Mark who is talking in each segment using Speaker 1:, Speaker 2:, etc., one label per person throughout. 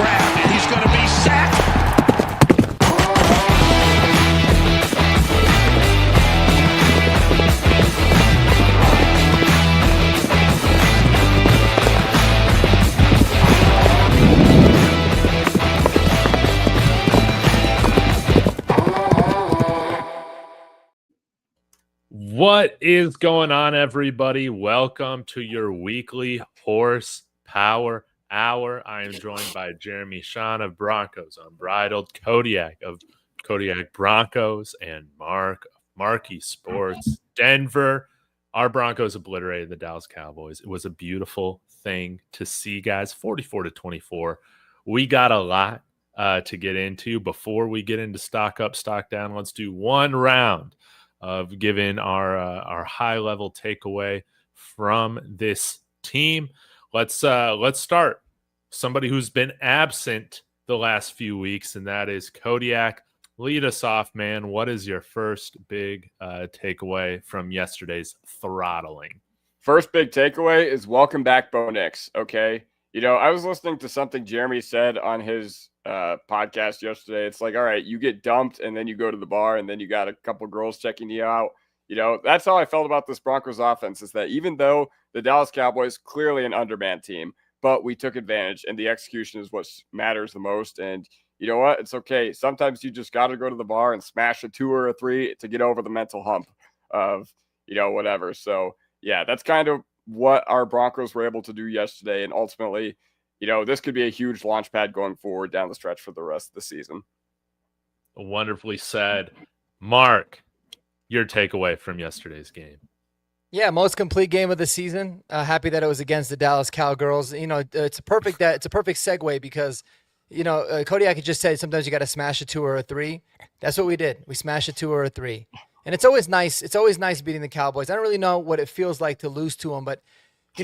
Speaker 1: grab, and he's going to be sacked.
Speaker 2: What is going on, everybody? Welcome to your weekly Horsepower Hour. I am joined by Jeremy Sean of Broncos Unbridled, Kodiak of Kodiak Broncos, and Mark of Marcky Sports Denver. Our Broncos obliterated the Dallas Cowboys. It was a beautiful thing to see, guys. 44-24. We got a lot to get into. Before we get into stock up, stock down, let's do one round of giving our high level takeaway from this team. Let's start. Somebody who's been absent the last few weeks, and that is Kodiak. Lead us off, man. What is your first big takeaway from yesterday's throttling?
Speaker 3: First big takeaway is welcome back, Bo Nix. Okay. I was listening to something Jeremy said on his podcast yesterday. It's like, all right, you get dumped and then you go to the bar and then you got a couple girls checking you out. That's how I felt about this Broncos offense, is that even though the Dallas Cowboys clearly an undermanned team, but we took advantage, and the execution is what matters the most. And you know what? It's okay. Sometimes you just got to go to the bar and smash a 2 or a 3 to get over the mental hump of, whatever. So yeah, that's kind of what our Broncos were able to do yesterday. And ultimately, this could be a huge launch pad going forward down the stretch for the rest of the season.
Speaker 2: Wonderfully said. Mark, your takeaway from yesterday's game.
Speaker 4: Yeah, most complete game of the season. Happy that it was against the Dallas Cowgirls. It's a perfect segue because, Kodiak had just said sometimes you got to smash a 2 or a 3. That's what we did. We smashed a 2 or a 3. And it's always nice. It's always nice beating the Cowboys. I don't really know what it feels like to lose to them, but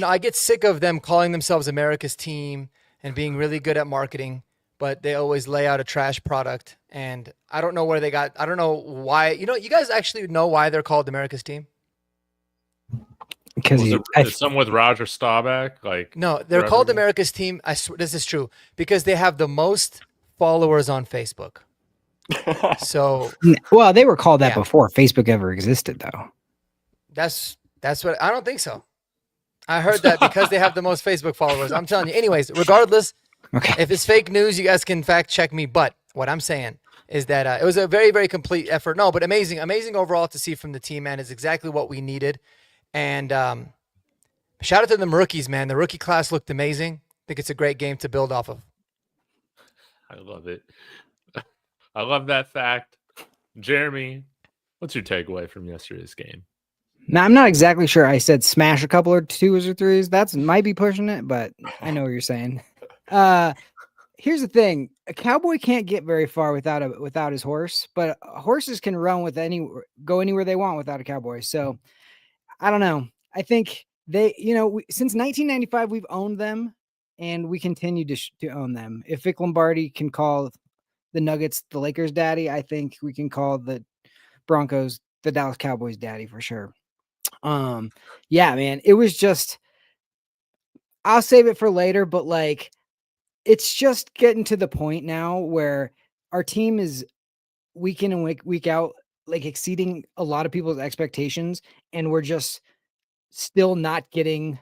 Speaker 4: I get sick of them calling themselves America's team and being really good at marketing, but they always lay out a trash product. And I don't know where they got. I don't know why. You guys actually know why they're called America's team?
Speaker 2: Because some with Roger Staubach,
Speaker 4: no, they're called America's team. I swear this is true because they have the most followers on Facebook. So,
Speaker 5: well, they were called that before Facebook ever existed, though.
Speaker 4: That's what I don't think so. I heard that because they have the most Facebook followers. I'm telling you. Anyways, regardless, if it's fake news, you guys can fact check me. But what I'm saying is that it was a very, very complete effort. No, but amazing overall to see from the team, man. Is exactly what we needed. And shout out to them rookies, man. The rookie class looked amazing. I think it's a great game to build off of.
Speaker 2: I love it. I love that fact. Jeremy, what's your takeaway from yesterday's game?
Speaker 5: Now, I'm not exactly sure I said smash a couple or 2s or 3s. That might be pushing it, but I know what you're saying. Here's the thing. A cowboy can't get very far without his horse, but horses can run go anywhere they want without a cowboy. So I don't know. I think they, since 1995, we've owned them and we continue to own them. If Vic Lombardi can call the Nuggets the Lakers daddy, I think we can call the Broncos the Dallas Cowboys daddy for sure. Yeah, man, it was just, I'll save it for later, but it's just getting to the point now where our team is week in and week out, exceeding a lot of people's expectations, and we're just still not getting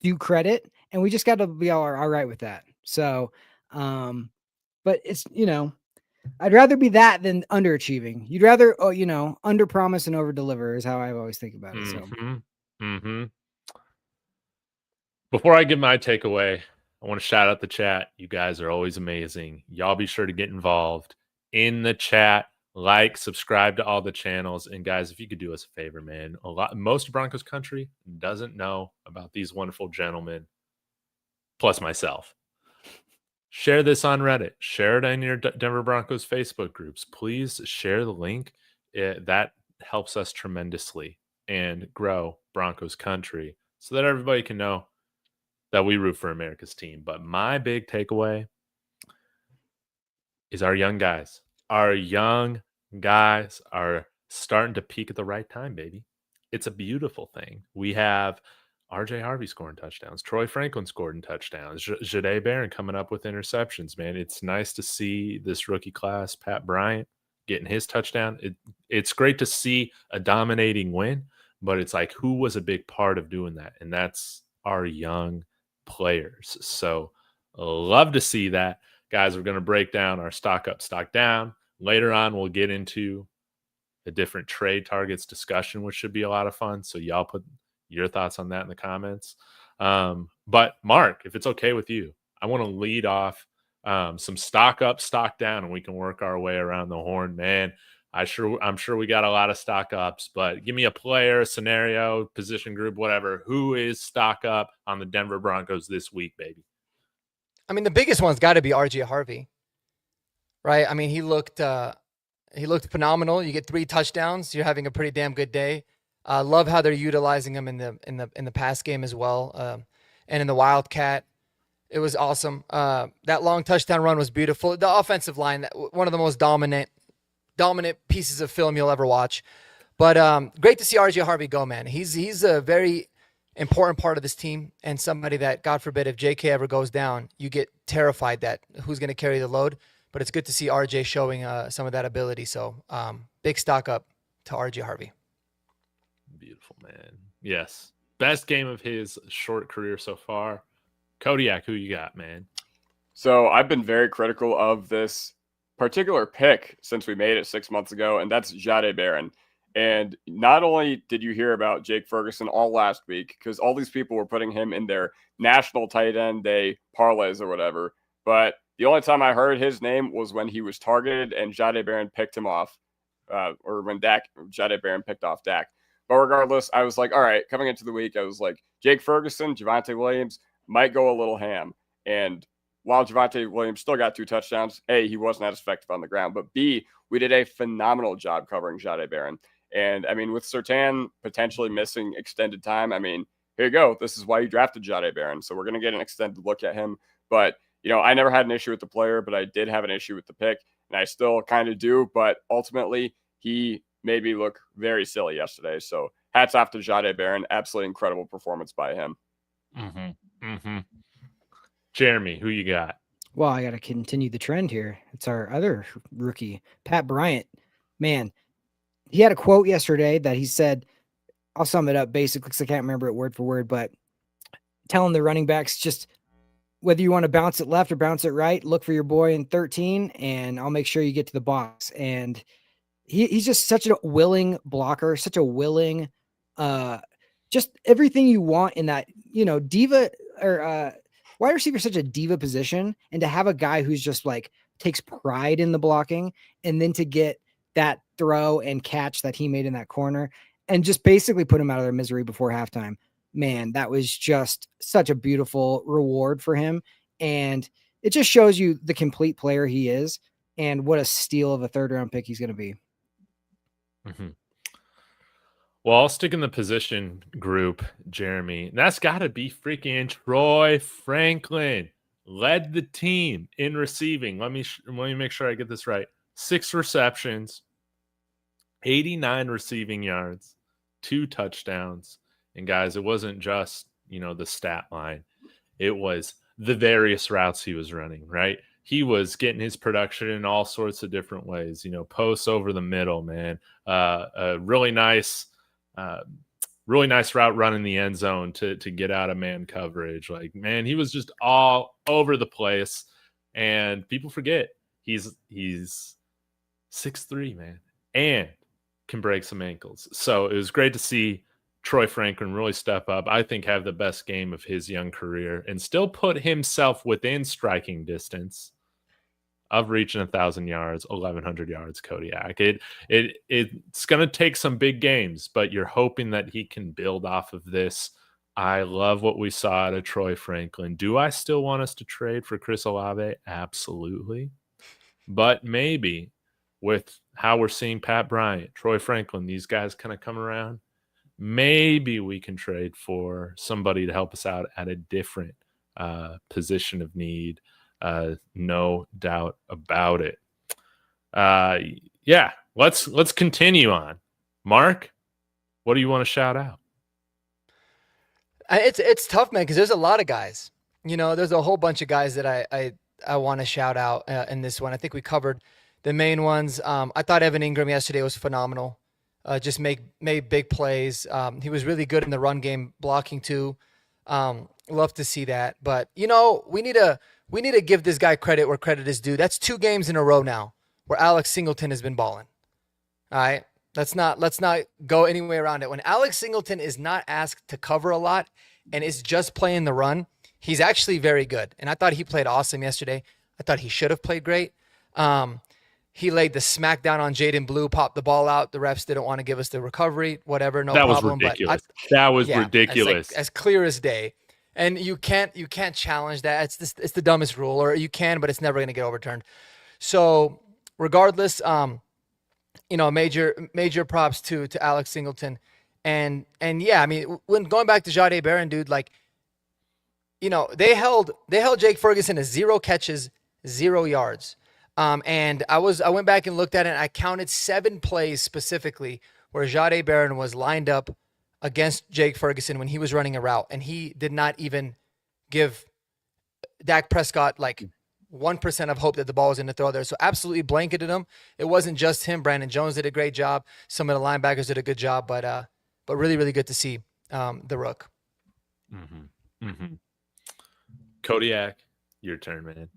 Speaker 5: due credit, and we just got to be all right with that. So, but it's, I'd rather be that than underachieving. You'd rather, under promise and over deliver is how I always think about it. So,
Speaker 2: Before I give my takeaway, I want to shout out the chat. You guys are always amazing. Y'all be sure to get involved in the chat, subscribe to all the channels. And guys, if you could do us a favor, man, most of Broncos country doesn't know about these wonderful gentlemen, plus myself. Share this on Reddit. Share it in your Denver Broncos Facebook groups. Please share the link. That helps us tremendously and grow Broncos country so that everybody can know that we root for America's team. But my big takeaway is our young guys. Our young guys are starting to peak at the right time, baby. It's a beautiful thing. We have RJ Harvey scoring touchdowns. Troy Franklin scored in touchdowns. Jahdae Barron coming up with interceptions, man. It's nice to see this rookie class, Pat Bryant, getting his touchdown. It's great to see a dominating win, but it's like, who was a big part of doing that? And that's our young players. So love to see that. Guys, we're going to break down our stock up, stock down. Later on, we'll get into a different trade targets discussion, which should be a lot of fun. So y'all put your thoughts on that in the comments. But Mark, if it's okay with you, I want to lead off some stock up, stock down, and we can work our way around the horn, man. I'm sure we got a lot of stock ups, but give me a player, a scenario, position group, whatever. Who is stock up on the Denver Broncos this week, baby?
Speaker 4: I mean, the biggest one's got to be RJ Harvey, right? I mean, he looked phenomenal. You get 3 touchdowns. You're having a pretty damn good day. Love how they're utilizing him in the pass game as well, and in the Wildcat. It was awesome. That long touchdown run was beautiful. The offensive line, one of the most dominant pieces of film you'll ever watch. But great to see RJ Harvey go, man. He's a very important part of this team, and somebody that, God forbid, if JK ever goes down, you get terrified that who's going to carry the load. But it's good to see RJ showing some of that ability. So big stock up to RJ Harvey.
Speaker 2: Beautiful, man. Yes. Best game of his short career so far. Kodiak, who you got, man?
Speaker 3: So I've been very critical of this particular pick since we made it 6 months ago, and that's Jahdae Barron. And not only did you hear about Jake Ferguson all last week, because all these people were putting him in their national tight end day parlays or whatever, but the only time I heard his name was when he was targeted and Jahdae Barron picked him off, or when Jahdae Barron picked off Dak. But regardless, I was like, all right, coming into the week, I was like, Jake Ferguson, Javonte Williams might go a little ham. And while Javonte Williams still got 2 touchdowns, A, he wasn't as effective on the ground, but B, we did a phenomenal job covering Jahdae Barron. And I mean, with Surtain potentially missing extended time, I mean, here you go. This is why you drafted Jahdae Barron. So we're going to get an extended look at him. But, you know, I never had an issue with the player, but I did have an issue with the pick. And I still kind of do. But ultimately, he made me look very silly yesterday. So hats off to Jahdae Barron. Absolutely incredible performance by him.
Speaker 2: Jeremy, who you got?
Speaker 5: Well, I got to continue the trend here. It's our other rookie, Pat Bryant. Man, he had a quote yesterday that he said, I'll sum it up basically because I can't remember it word for word, but telling the running backs, just whether you want to bounce it left or bounce it right, look for your boy in 13, and I'll make sure you get to the box. And he's just such a willing blocker, such a willing, just everything you want in that, you know, diva or wide receiver, such a diva position. And to have a guy who's just like takes pride in the blocking, and then to get that throw and catch that he made in that corner and just basically put him out of their misery before halftime. Man, that was just such a beautiful reward for him. And it just shows you the complete player he is and what a steal of a 3rd round pick he's going to be.
Speaker 2: Well, I'll stick in the position group, Jeremy. That's got to be freaking Troy Franklin. Led the team in receiving. Let me make sure I get this right. 6 receptions, 89 receiving yards, 2 touchdowns. And guys, it wasn't just, you know, the stat line. It was the various routes he was running, right? He was getting his production in all sorts of different ways, you know, posts over the middle, man. A really nice route running the end zone to get out of man coverage. Like, man, he was just all over the place. And people forget he's 6'3", man, and can break some ankles. So it was great to see Troy Franklin really step up, I think have the best game of his young career and still put himself within striking distance of reaching 1,000 yards, 1,100 yards, Kodiak. It's going to take some big games, but you're hoping that he can build off of this. I love what we saw out of Troy Franklin. Do I still want us to trade for Chris Olave? Absolutely. But maybe with how we're seeing Pat Bryant, Troy Franklin, these guys kind of come around, maybe we can trade for somebody to help us out at a different position of need. No doubt about it. Yeah, let's continue on. Mark, what do you want to shout out?
Speaker 4: It's tough, man, because there's a lot of guys. There's a whole bunch of guys that I want to shout out in this one. I think we covered the main ones. I thought Evan Ingram yesterday was phenomenal. Just made big plays. He was really good in the run game, blocking too. Love to see that. But we need to give this guy credit where credit is due. That's 2 games in a row now where Alex Singleton has been balling. All right. Let's not go any way around it. When Alex Singleton is not asked to cover a lot and is just playing the run, he's actually very good. And I thought he played awesome yesterday. I thought he should have played great. He laid the smack down on Jaden Blue, popped the ball out. The refs didn't want to give us the recovery, whatever, no problem.
Speaker 2: That was ridiculous. That was ridiculous.
Speaker 4: As clear as day. And you can't challenge that. It's the dumbest rule, or you can, but it's never going to get overturned. So regardless, major props to Alex Singleton. And yeah, I mean, when going back to Jahdae Barron, dude, like, they held Jake Ferguson to 0 catches, 0 yards. And I went back and looked at it, and I counted 7 plays specifically where Jahdae Barron was lined up against Jake Ferguson when he was running a route, and he did not even give Dak Prescott like 1% of hope that the ball was in the throw there. So absolutely blanketed him. It wasn't just him. Brandon Jones did a great job. Some of the linebackers did a good job, but really, really good to see the Rook.
Speaker 2: Mm-hmm. Mm-hmm. Kodiak, your turn, man.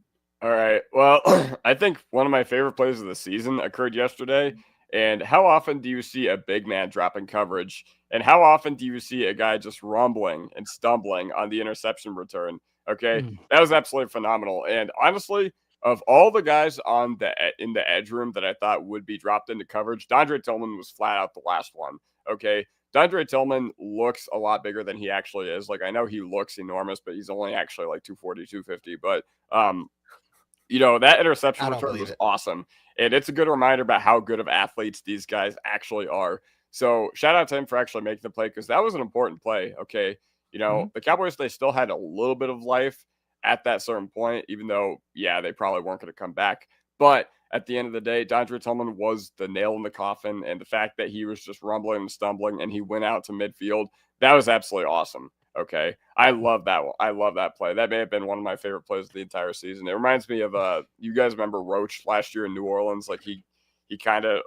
Speaker 3: All right. Well, I think one of my favorite plays of the season occurred yesterday. And how often do you see a big man dropping coverage? And how often do you see a guy just rumbling and stumbling on the interception return? Okay. That was absolutely phenomenal. And honestly, of all the guys in the edge room that I thought would be dropped into coverage, Dondre Tillman was flat out the last one. Okay. Dondre Tillman looks a lot bigger than he actually is. Like, I know he looks enormous, but he's only actually like 240, 250. But, that interception return was awesome. And it's a good reminder about how good of athletes these guys actually are. So shout out to him for actually making the play, because that was an important play. Okay. The Cowboys, they still had a little bit of life at that certain point, even though, they probably weren't going to come back. But at the end of the day, Dondre Tillman was the nail in the coffin. And the fact that he was just rumbling and stumbling and he went out to midfield, that was absolutely awesome. Okay. I love that one. I love that play. That may have been one of my favorite plays of the entire season. It reminds me of, you guys remember Roach last year in New Orleans? Like he kind of,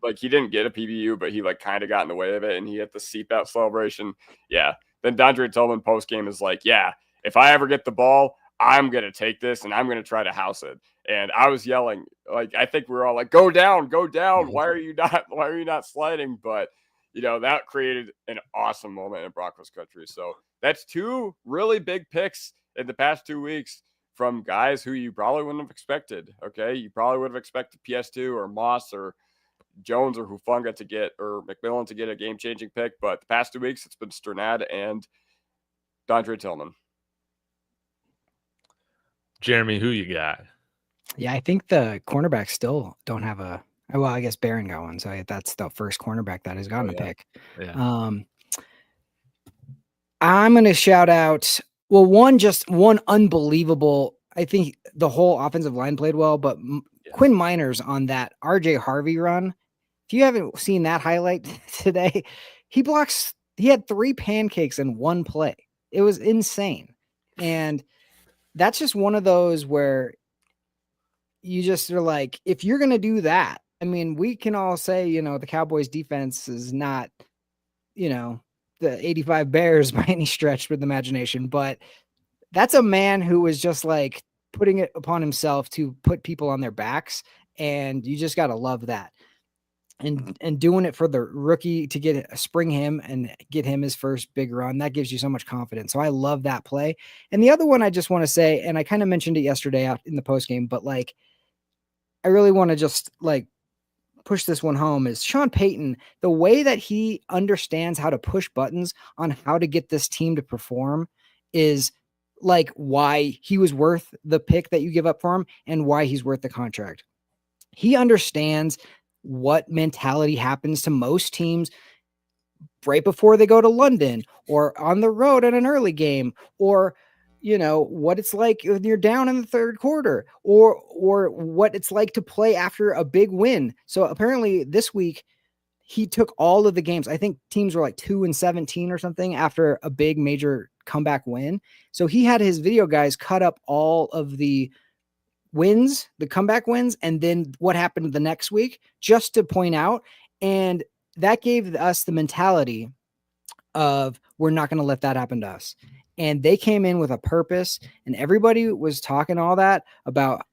Speaker 3: like he didn't get a PBU, but he like kind of got in the way of it. And he had the seatbelt celebration. Yeah. Then Dondre Tillman post game is like, if I ever get the ball, I'm going to take this and I'm going to try to house it. And I was yelling, like, I think we were all like, go down. Why are you not sliding? But, that created an awesome moment in Broncos country. So that's 2 really big picks in the past 2 weeks from guys who you probably wouldn't have expected. Okay. You probably would have expected PS2 or Moss or Jones or Hufanga to get, or McMillan to get a game-changing pick. But the past 2 weeks, it's been Sternad and Dondre Tillman.
Speaker 2: Jeremy, who you got?
Speaker 5: Yeah, I think the cornerbacks still don't have a. Well, I guess Barron got one, so that's the first cornerback that has gotten a pick.
Speaker 2: Yeah.
Speaker 5: I'm going to shout out. Well, one unbelievable. I think the whole offensive line played well, but Quinn Miners on that RJ Harvey run. If you haven't seen that highlight today, he had 3 pancakes in one play. It was insane. And that's just one of those where you just are like, if you're going to do that, I mean, we can all say, the Cowboys defense is not, the 85 Bears by any stretch with imagination, but that's a man who was just like putting it upon himself to put people on their backs. And you just got to love that. And doing it for the rookie to spring him and get him his first big run, that gives you so much confidence. So I love that play. And the other one I just want to say, and I kind of mentioned it yesterday out in the post game, but like, I really want to just like push this one home, is Sean Payton, the way that he understands how to push buttons on how to get this team to perform is like why he was worth the pick that you give up for him and why he's worth the contract. He understands what mentality happens to most teams right before they go to London or on the road at an early game, or what it's like when you're down in the third quarter, or what it's like to play after a big win. So apparently this week he took all of the games. I think teams were like 2-17 or something after a big major comeback win. So he had his video guys cut up all of the wins, the comeback wins, and then what happened the next week just to point out. And that gave us the mentality of we're not going to let that happen to us. And they came in with a purpose, and everybody was talking all that about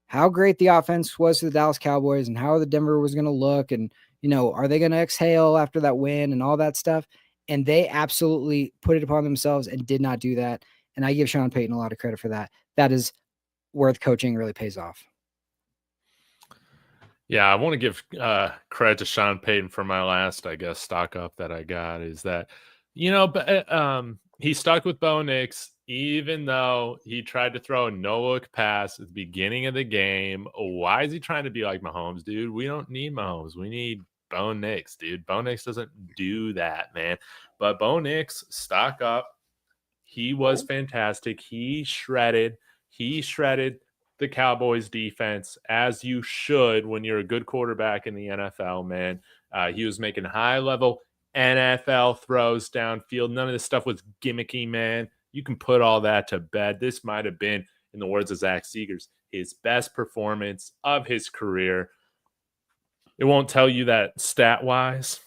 Speaker 5: how great the offense was to the Dallas Cowboys and how the Denver was going to look. And, you know, are they going to exhale after that win and all that stuff? And they absolutely put it upon themselves and did not do that. And I give Sean Payton a lot of credit for that. That is where the coaching really pays off.
Speaker 2: Yeah, I want to give credit to Sean Payton for my last, I guess, stock up that I got is that, you know, but he stuck with Bo Nix, even though he tried to throw a no-look pass at the beginning of the game. Why is he trying to be like Mahomes, dude? We don't need Mahomes. We need Bo Nix, dude. Bo Nix doesn't do that, man. But Bo Nix, stock up. He was fantastic. He shredded the Cowboys defense, as you should when you're a good quarterback in the NFL, man. He was making high-level NFL throws downfield. None of this stuff was gimmicky, man. You can put all that to bed. This might have been, in the words of Zach Seegers, his best performance of his career. It won't tell you that stat-wise,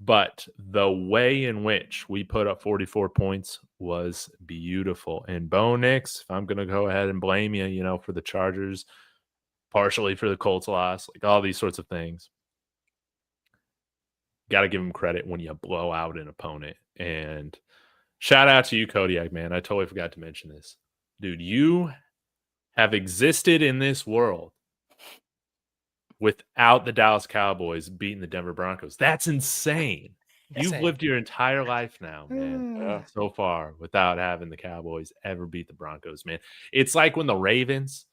Speaker 2: but the way in which we put up 44 points was beautiful. And Bo Nix, if I'm going to go ahead and blame you, you know, for the Chargers, partially for the Colts loss, like all these sorts of things, got to give him credit when you blow out an opponent. And shout out to you, Kodiak, man. I totally forgot to mention this. Dude, you have existed in this world without the Dallas Cowboys beating the Denver Broncos. That's insane. You've lived your entire life now, man, so far without having the Cowboys ever beat the Broncos, man. It's like when the Ravens,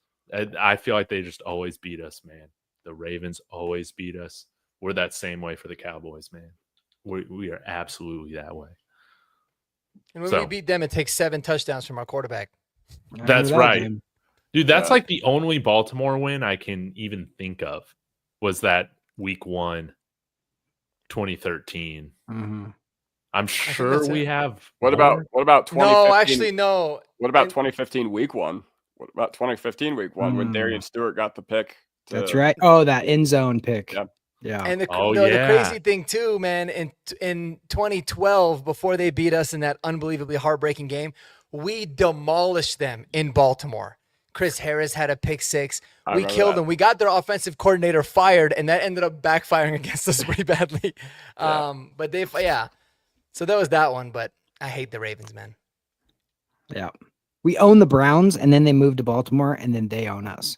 Speaker 2: I feel like they just always beat us, man. The Ravens always beat us. We're that same way for the Cowboys, man. We are absolutely that way.
Speaker 4: And when we beat them, it takes 7 touchdowns from our quarterback.
Speaker 2: That's right. Dude, that's like the only Baltimore win I can even think of was that week 1, 2013.
Speaker 5: Mm-hmm.
Speaker 2: I'm sure we have.
Speaker 3: What about 2015?
Speaker 4: No, actually, no.
Speaker 3: What about 2015 week 1? What about 2015 week 1 when Darian Stewart got the pick?
Speaker 5: That's right. Oh, that end zone pick.
Speaker 3: Yeah.
Speaker 5: Yeah.
Speaker 4: And the crazy thing too, man, in 2012, before they beat us in that unbelievably heartbreaking game, we demolished them in Baltimore. Chris Harris had a pick 6. We killed them. We got their offensive coordinator fired, and that ended up backfiring against us pretty badly. But so that was that one. But I hate the Ravens, man.
Speaker 5: Yeah. We own the Browns, and then they moved to Baltimore, and then they own us.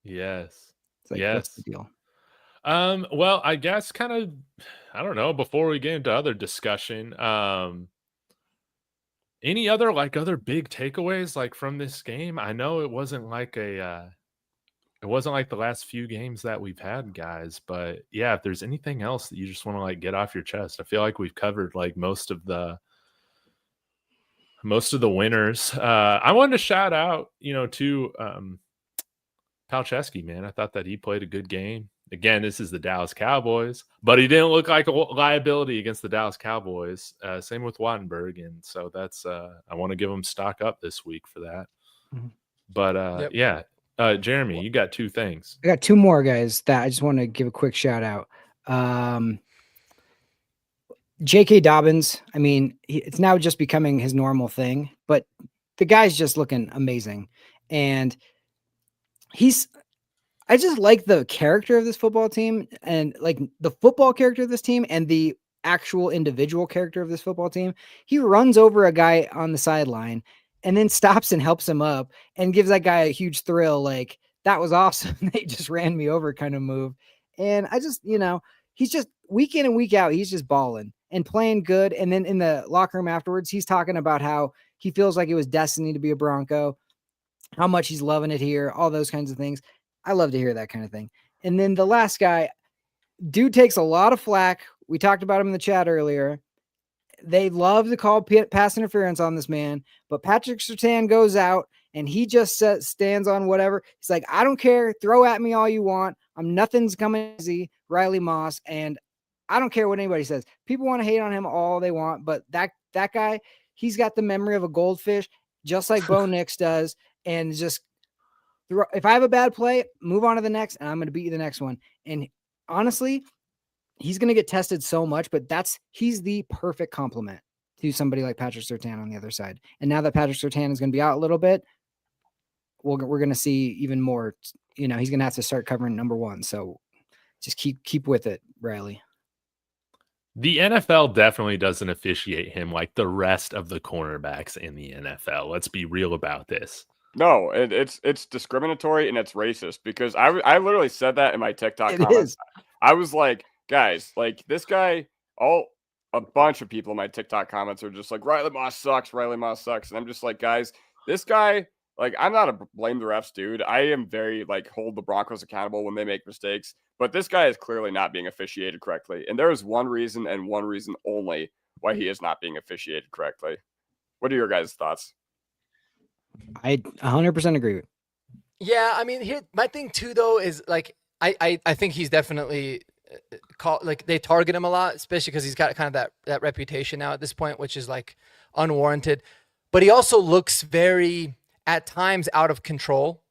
Speaker 2: Yes.
Speaker 5: It's like,
Speaker 2: yes.
Speaker 5: What's the deal?
Speaker 2: Well, I guess kind of, I don't know, before we get into other discussion, any other big takeaways like from this game? I know it wasn't like the last few games that we've had, guys, but yeah, if there's anything else that you just want to like get off your chest, I feel like we've covered like most of the winners. I wanted to shout out, to Palczewski, man. I thought that he played a good game. Again, this is the Dallas Cowboys, but he didn't look like a liability against the Dallas Cowboys. Same with Wattenberg, and so that's I want to give him stock up this week for that. Mm-hmm. But Jeremy, you got 2 things.
Speaker 5: I got 2 more guys that I just want to give a quick shout out. J.K. Dobbins. I mean, it's now just becoming his normal thing, but the guy's just looking amazing, and I just like the character of this football team and like the football character of this team and the actual individual character of this football team. He runs over a guy on the sideline and then stops and helps him up and gives that guy a huge thrill. Like, that was awesome. They just ran me over kind of move. And I just, he's just week in and week out, he's just balling and playing good. And then in the locker room afterwards, he's talking about how he feels like it was destiny to be a Bronco, how much he's loving it here, all those kinds of things. I love to hear that kind of thing. And then the last guy, dude takes a lot of flack. We talked about him in the chat earlier. They love to call pass interference on this man, but Patrick Surtain goes out and he just stands on whatever. He's like, I don't care. Throw at me all you want. Nothing's coming easy. Riley Moss. And I don't care what anybody says. People want to hate on him all they want, but that guy, he's got the memory of a goldfish, just like Bo Nix does. And just if I have a bad play, move on to the next, and I'm going to beat you the next one. And honestly, he's going to get tested so much, but he's the perfect complement to somebody like Patrick Surtain on the other side. And now that Patrick Surtain is going to be out a little bit, we're going to see even more. He's going to have to start covering number one. So just keep with it, Riley.
Speaker 2: The NFL definitely doesn't officiate him like the rest of the cornerbacks in the NFL. Let's be real about this.
Speaker 3: No, it's discriminatory and it's racist, because I literally said that in my TikTok comments. I was like, guys, like this guy, a bunch of people in my TikTok comments are just like, Riley Moss sucks. And I'm just like, guys, this guy, like, I'm not a blame the refs dude. I am very like hold the Broncos accountable when they make mistakes, but this guy is clearly not being officiated correctly. And there is one reason and one reason only why he is not being officiated correctly. What are your guys' thoughts?
Speaker 5: I 100% agree with.
Speaker 4: Yeah, I mean, my thing too, though, is like I think he's definitely like they target him a lot, especially because he's got kind of that reputation now at this point, which is like unwarranted. But he also looks very at times out of control,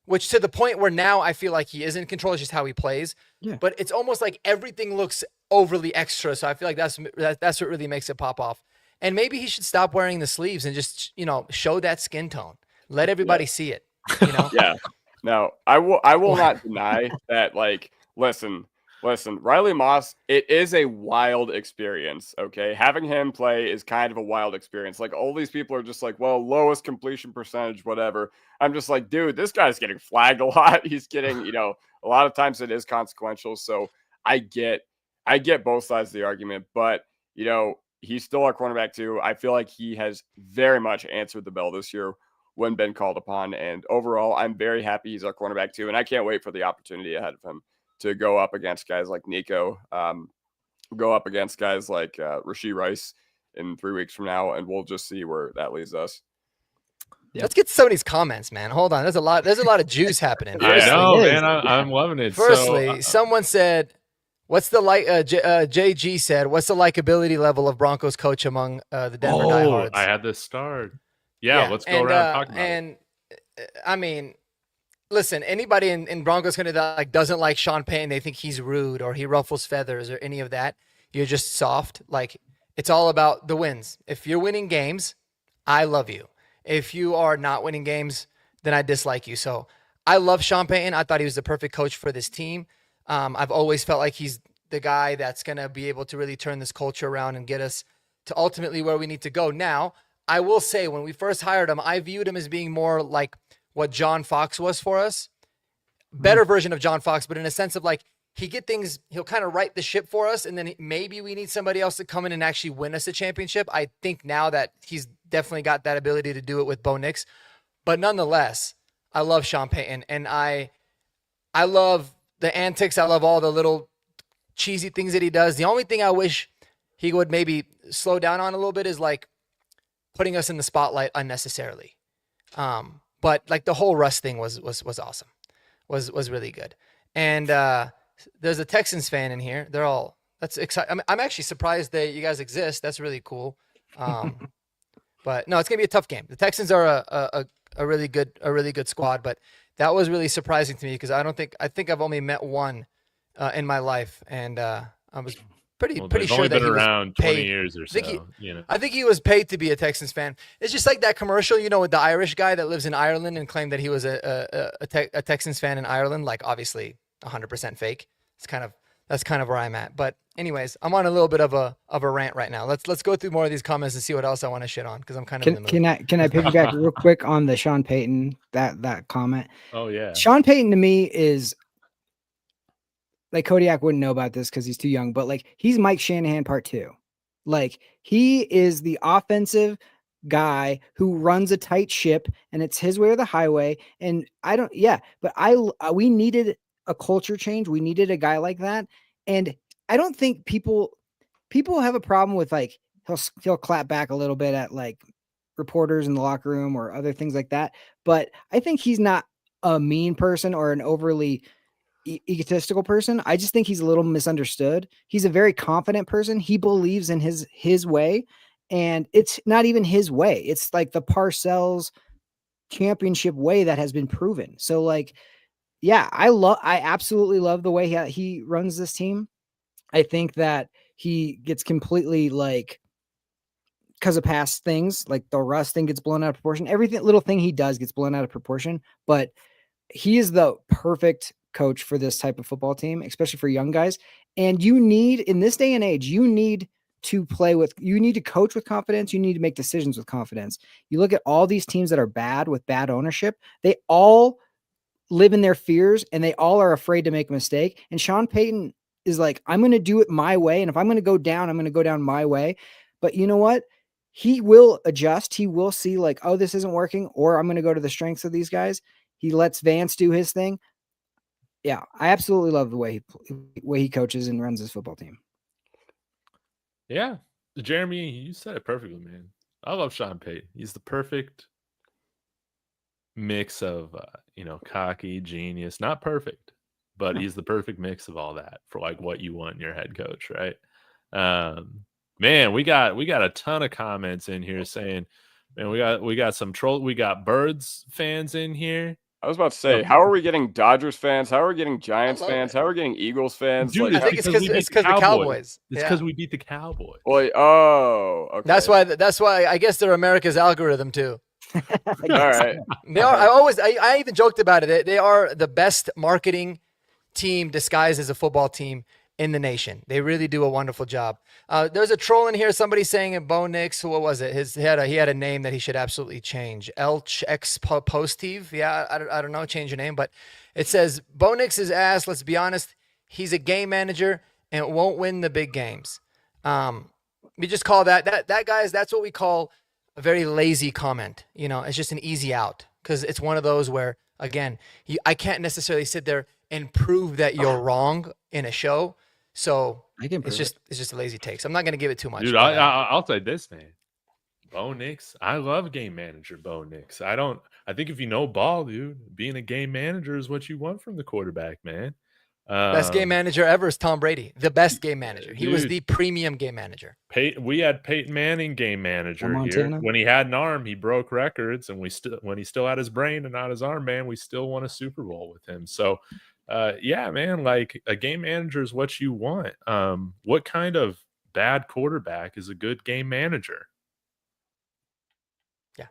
Speaker 4: which to the point where now I feel like he is in control. It's just how he plays. Yeah. But it's almost like everything looks overly extra. So I feel like that's what really makes it pop off. And maybe he should stop wearing the sleeves and just, show that skin tone. Let everybody see it.
Speaker 3: Yeah. No, I will not deny that. Like, listen, Riley Moss, it is a wild experience. Okay. Having him play is kind of a wild experience. Like, all these people are just like, well, lowest completion percentage, whatever. I'm just like, dude, this guy's getting flagged a lot. He's getting, a lot of times it is consequential. So I get both sides of the argument, but he's still our cornerback too. I feel like he has very much answered the bell this year when been called upon. And overall, I'm very happy he's our cornerback too. And I can't wait for the opportunity ahead of him to go up against guys like Nico, go up against guys like Rashee Rice in 3 weeks from now. And we'll just see where that leads us.
Speaker 4: Yep. Let's get to some of these comments, man. Hold on. There's a lot of juice happening.
Speaker 2: I know, man. I'm loving it.
Speaker 4: Firstly, someone said, what's the JG said, what's the likability level of Broncos coach among the Denver diehards?
Speaker 2: I had this start. Yeah, let's go around and talk about it.
Speaker 4: I mean, listen, anybody in Broncos country that like doesn't like Sean Payton, they think he's rude or he ruffles feathers or any of that. You're just soft. Like, it's all about the wins. If you're winning games, I love you. If you are not winning games, then I dislike you. So I love Sean Payton. I thought he was the perfect coach for this team. I've always felt like he's the guy that's going to be able to really turn this culture around and get us to ultimately where we need to go. Now, I will say when we first hired him, I viewed him as being more like what John Fox was for us. Better version of John Fox, but in a sense of like he'll kind of right the ship for us, and then maybe we need somebody else to come in and actually win us a championship. I think now that he's definitely got that ability to do it with Bo Nix. But nonetheless, I love Sean Payton, and I love the antics. I love all the little cheesy things that he does. The only thing I wish he would maybe slow down on a little bit is like putting us in the spotlight unnecessarily. But like the whole Russ thing was awesome, was really good. And there's a Texans fan in here. That's exciting. I'm actually surprised that you guys exist. That's really cool. But no, it's gonna be a tough game. The Texans are a really good squad, but that was really surprising to me because I think I've only met one in my life, and I was pretty sure that he was
Speaker 2: around 20 years or so.
Speaker 4: I think he was paid to be a Texans fan. It's just like that commercial, with the Irish guy that lives in Ireland and claimed that he was a Texans fan in Ireland. Like, obviously 100% fake. That's kind of where I'm at. But anyways, I'm on a little bit of a rant right now. Let's go through more of these comments and see what else I want to shit on because I'm kind of in the mood.
Speaker 5: Can I piggyback real quick on the Sean Payton that comment?
Speaker 2: Oh yeah,
Speaker 5: Sean Payton to me is like Kodiak wouldn't know about this because he's too young, but like he's Mike Shanahan part 2. Like he is the offensive guy who runs a tight ship and it's his way or the highway. And we needed a culture change. We needed a guy like that. And I don't think people have a problem with like, he'll clap back a little bit at like reporters in the locker room or other things like that. But I think he's not a mean person or an overly egotistical person. I just think he's a little misunderstood. He's a very confident person. He believes in his way, and it's not even his way. It's like the Parcells championship way that has been proven. So like, yeah, I absolutely love the way he runs this team. I think that he gets completely like, because of past things, like the Russ thing gets blown out of proportion. Everything, little thing he does gets blown out of proportion, but he is the perfect coach for this type of football team, especially for young guys. And you need, in this day and age, you need to coach with confidence. You need to make decisions with confidence. You look at all these teams that are bad with bad ownership, they all live in their fears and they all are afraid to make a mistake. And Sean Payton is like, I'm going to do it my way. And if I'm going to go down, I'm going to go down my way. But you know what? He will adjust. He will see like, oh, this isn't working, or I'm going to go to the strengths of these guys. He lets Vance do his thing. Yeah, I absolutely love the way he coaches and runs his football team.
Speaker 2: Yeah. Jeremy, you said it perfectly, man. I love Sean Payton. He's the perfect mix of, cocky, genius, not perfect, but he's the perfect mix of all that for like what you want in your head coach, right? Man, we got a ton of comments in here saying, man, we got some troll. We got Birds fans in here.
Speaker 3: I was about to say, how are we getting Dodgers fans? How are we getting Giants fans? How are we getting Eagles fans?
Speaker 2: Dude,
Speaker 4: I think it's because the Cowboys.
Speaker 2: It's because we beat the Cowboys.
Speaker 3: Okay.
Speaker 4: That's why I guess they're America's algorithm too.
Speaker 3: All right.
Speaker 4: They are. I even joked about it. They are the best marketing team disguised as a football team in the nation. They really do a wonderful job. There's a troll in here. Somebody saying Bo Nix. What was it? He had a name that he should absolutely change. Elch X Postive. Yeah, I don't know. Change your name, but it says Bo Nix is ass. Let's be honest. He's a game manager and won't win the big games. We just call that guys. That's what we call a very lazy comment. It's just an easy out because it's one of those where again, I can't necessarily sit there and prove that you're wrong in a show. So it's just a lazy take. So I'm not going to give it too much.
Speaker 2: Dude, I'll say this, man. Bo Nix, I love game manager Bo Nix. I think if you know ball, dude, being a game manager is what you want from the quarterback, man.
Speaker 4: Best game manager ever is Tom Brady. The best game manager. He was the premium game manager.
Speaker 2: We had Peyton Manning game manager here. When he had an arm, he broke records, and when he still had his brain and not his arm, man, we still won a Super Bowl with him. So yeah, man, like a game manager is what you want. What kind of bad quarterback is a good game manager?
Speaker 4: Yeah,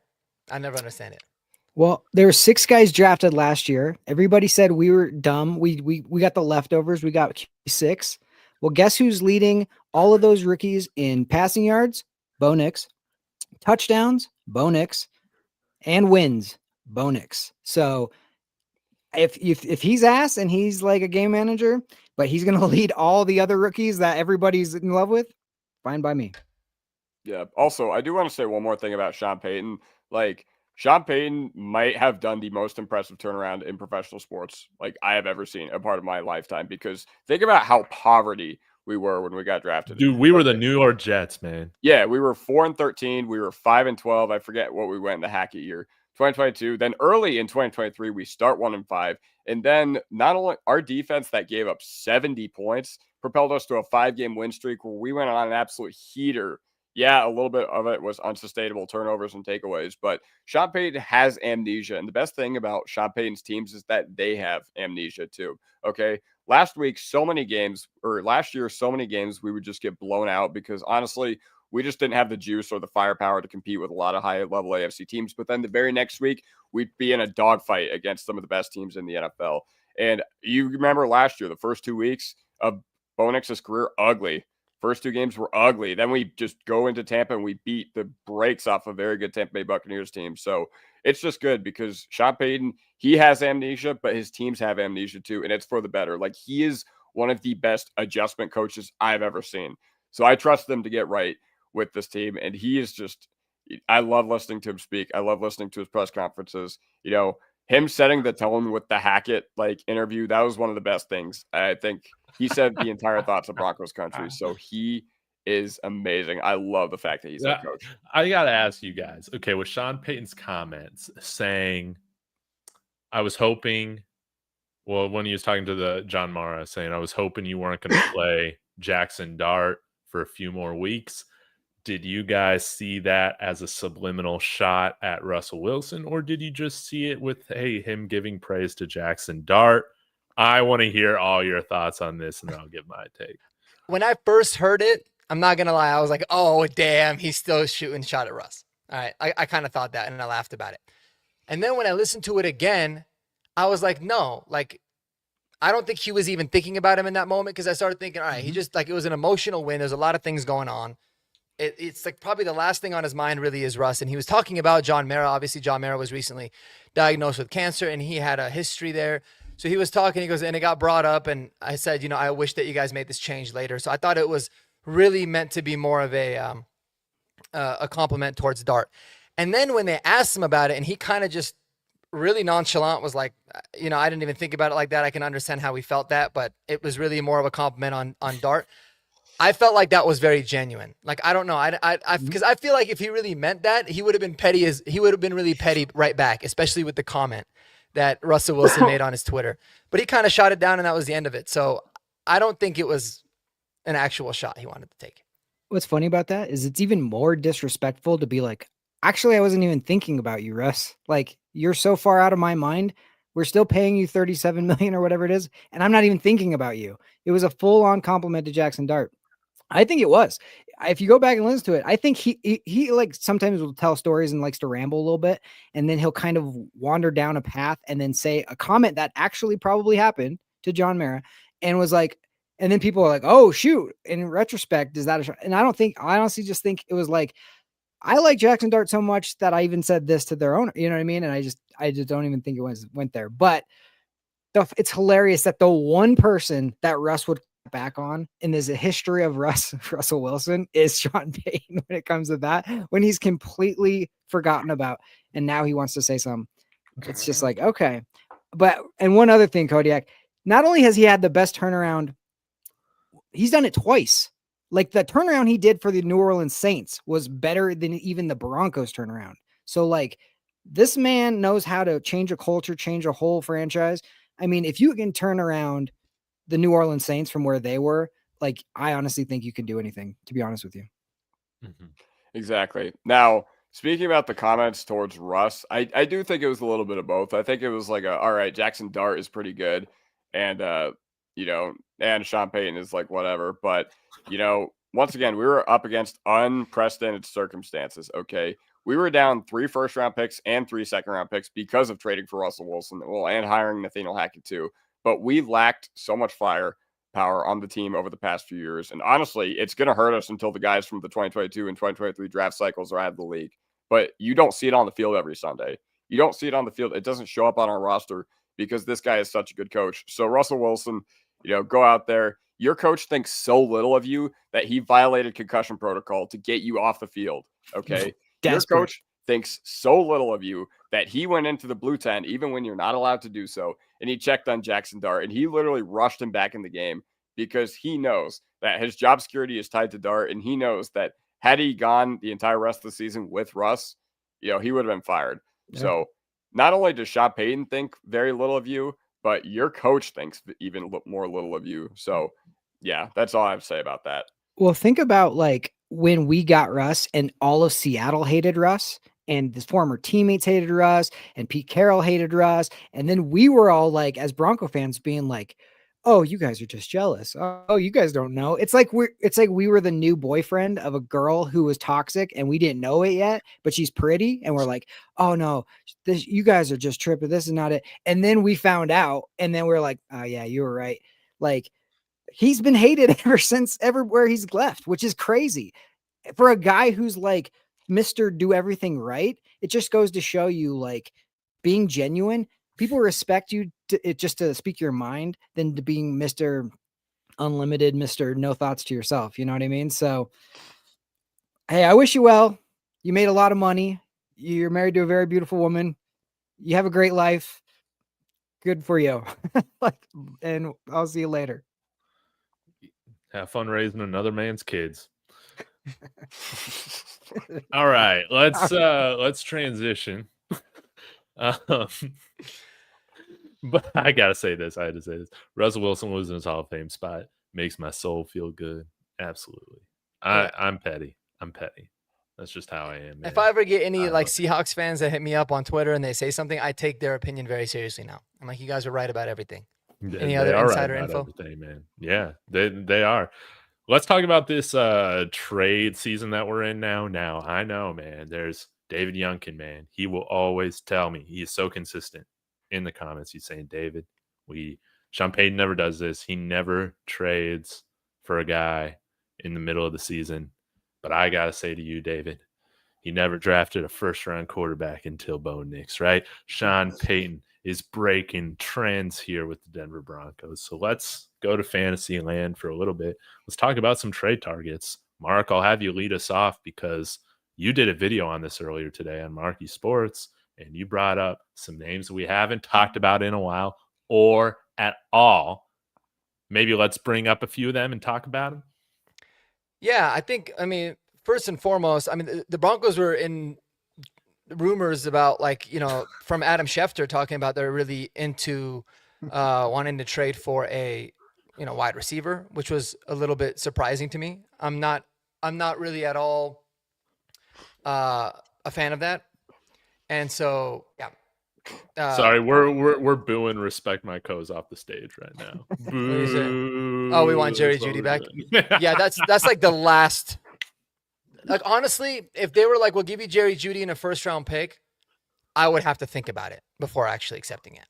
Speaker 4: I never understand it.
Speaker 5: Well, there were 6 guys drafted last year. Everybody said we were dumb. We got the leftovers. We got 6. Well, guess who's leading all of those rookies in passing yards? Bo Nix. Touchdowns? Bo Nix. And wins? Bo Nix. So if he's ass and he's like a game manager, but he's going to lead all the other rookies that everybody's in love with, fine by me.
Speaker 3: Yeah. Also, I do want to say one more thing about Sean Payton. Like, Sean Payton might have done the most impressive turnaround in professional sports like I have ever seen a part of my lifetime, because think about how poverty we were when we got drafted.
Speaker 2: Dude, we were the New York Jets, man.
Speaker 3: Yeah, we were 4-13. We were 5-12. I forget what we went in the Hackett year. 2022. Then early in 2023, we start 1-5. And then not only our defense that gave up 70 points propelled us to a 5-game win streak where we went on an absolute heater. Yeah, a little bit of it was unsustainable turnovers and takeaways, but Sean Payton has amnesia. And the best thing about Sean Payton's teams is that they have amnesia too. Okay. Last year, so many games, we would just get blown out because honestly, we just didn't have the juice or the firepower to compete with a lot of high-level AFC teams. But then the very next week, we'd be in a dogfight against some of the best teams in the NFL. And you remember last year, the first 2 weeks of Bo Nix's career, ugly. First 2 games were ugly. Then we just go into Tampa and we beat the brakes off a very good Tampa Bay Buccaneers team. So it's just good because Sean Payton, he has amnesia, but his teams have amnesia too. And it's for the better. Like, he is one of the best adjustment coaches I've ever seen. So I trust them to get right with this team. And he is just, I love listening to him speak. I love listening to his press conferences. Him setting the tone with the Hackett interview, that was one of the best things. I think he said the entire thoughts of Broncos country. So he is amazing. I love the fact that he's a coach.
Speaker 2: I got to ask you guys, okay, with Sean Payton's comments saying, I was hoping Well, when he was talking to the John Mara, saying, I was hoping you weren't going to play Jackson Dart for a few more weeks. Did you guys see that as a subliminal shot at Russell Wilson, or did you just see it with, hey, him giving praise to Jackson Dart? I want to hear all your thoughts on this, and then I'll give my take.
Speaker 4: When I first heard it, I'm not going to lie, I was like, oh, damn, he's still shooting shot at Russ. All right, I kind of thought that, and I laughed about it. And then when I listened to it again, I was like, no, like, I don't think he was even thinking about him in that moment, because I started thinking, all right, he just, like, it was an emotional win. There's a lot of things going on. It's like probably the last thing on his mind really is Russ. And he was talking about John Mara. Obviously, John Mara was recently diagnosed with cancer, and he had a history there. So he was talking, he goes, and it got brought up, and I said, I wish that you guys made this change later. So I thought it was really meant to be more of a compliment towards Dart. And then when they asked him about it, and he kind of just really nonchalant was like, I didn't even think about it like that. I can understand how he felt that, but it was really more of a compliment on Dart. I felt like that was very genuine. Like, I don't know. Because I feel like if he really meant that, he would have been petty he would have been really petty right back, especially with the comment that Russell Wilson made on his Twitter. But he kind of shot it down, and that was the end of it. So I don't think it was an actual shot he wanted to take.
Speaker 5: What's funny about that is it's even more disrespectful to be like, actually, I wasn't even thinking about you, Russ. Like, you're so far out of my mind. We're still paying you $37 million or whatever it is, and I'm not even thinking about you. It was a full-on compliment to Jackson Dart. I think it was. If you go back and listen to it, I think he like sometimes will tell stories and likes to ramble a little bit, and then he'll kind of wander down a path and then say a comment that actually probably happened to John Mara, and was like, and then people are like, oh shoot. And in retrospect, is that a shot? And I honestly just think it was like, I like Jackson Dart so much that I even said this to their owner, you know what I mean? And I just don't even think it went there, but it's hilarious that the one person that Russ would back on and there's a history of Russell Wilson is Sean Payton when it comes to that, when he's completely forgotten about and now he wants to say something. It's just like, okay. And one other thing, Kodiak, not only has he had the best turnaround, he's done it twice. Like the turnaround he did for the New Orleans Saints was better than even the Broncos turnaround. So like this man knows how to change a culture, change a whole franchise. I mean, if you can turn around the New Orleans Saints from where they were, like, I honestly think you can do anything, to be honest with you.
Speaker 3: Mm-hmm. Exactly. Now, speaking about the comments towards Russ, I do think it was a little bit of both. I think it was like, all right, Jackson Dart is pretty good. And, and Sean Payton is like, whatever. But, once again, we were up against unprecedented circumstances. Okay. We were down 3 first-round picks and 3 second-round picks because of trading for Russell Wilson. Well, and hiring Nathaniel Hackett too. But we lacked so much firepower on the team over the past few years. And honestly, it's going to hurt us until the guys from the 2022 and 2023 draft cycles are out of the league. But you don't see it on the field every Sunday. You don't see it on the field. It doesn't show up on our roster because this guy is such a good coach. So Russell Wilson, go out there. Your coach thinks so little of you that he violated concussion protocol to get you off the field. Okay. Your coach thinks so little of you that he went into the blue tent, even when you're not allowed to do so. And he checked on Jackson Dart, and he literally rushed him back in the game because he knows that his job security is tied to Dart. And he knows that had he gone the entire rest of the season with Russ, he would have been fired. Yeah. So not only does Sean Payton think very little of you, but your coach thinks even more little of you. So yeah, that's all I have to say about that.
Speaker 5: Well, think about like when we got Russ and all of Seattle hated Russ and his former teammates hated Russ and Pete Carroll hated Russ. And then we were all like, as Bronco fans being like, oh, you guys are just jealous. Oh, you guys don't know. It's like we were the new boyfriend of a girl who was toxic and we didn't know it yet, but she's pretty. And we're like, oh no, you guys are just tripping. This is not it. And then we found out and then we're like, oh yeah, you were right. Like he's been hated ever since everywhere he's left, which is crazy for a guy who's like Mr. Do everything right. It just goes to show you like being genuine. People respect you just to speak your mind than to being Mr. Unlimited, Mr. No thoughts to yourself. You know what I mean? So, hey, I wish you well. You made a lot of money. You're married to a very beautiful woman. You have a great life. Good for you. And I'll see you later.
Speaker 2: Have fun raising another man's kids. All right, let's transition. But I gotta say this. I had to say this. Russell Wilson losing his Hall of Fame spot makes my soul feel good. Absolutely. I'm petty. I'm petty. That's just how I am, man.
Speaker 4: If I ever get any like Seahawks fans that hit me up on Twitter and they say something, I take their opinion very seriously now. I'm like, you guys are right about everything. Any other insider info?
Speaker 2: Everything, man. Yeah, they are. Let's talk about this trade season that we're in now. Now, I know, man, there's David Youngkin, man. He will always tell me. He is so consistent in the comments. He's saying, David, Sean Payton never does this. He never trades for a guy in the middle of the season. But I got to say to you, David, he never drafted a first-round quarterback until Bo Nix, right? Sean Payton is breaking trends here with the Denver Broncos. So let's go to fantasy land for a little bit. Let's talk about some trade targets. Mark, I'll have you lead us off because you did a video on this earlier today on Marcky Sports, and you brought up some names that we haven't talked about in a while or at all. Maybe let's bring up a few of them and talk about them.
Speaker 4: Yeah, I mean, first and foremost, I mean, the Broncos were in rumors about, like, you know, from Adam Schefter talking about they're really into wanting to trade for a, you know, wide receiver, which was a little bit surprising to me. I'm not really at all a fan of that. And so, yeah.
Speaker 2: Sorry, we're booing Respect My Co's off the stage right now.
Speaker 4: Oh, we want Jerry Jeudy back. Yeah, that's like the last. Like, honestly, if they were like, "We'll give you Jerry Jeudy in a first-round pick," I would have to think about it before actually accepting it.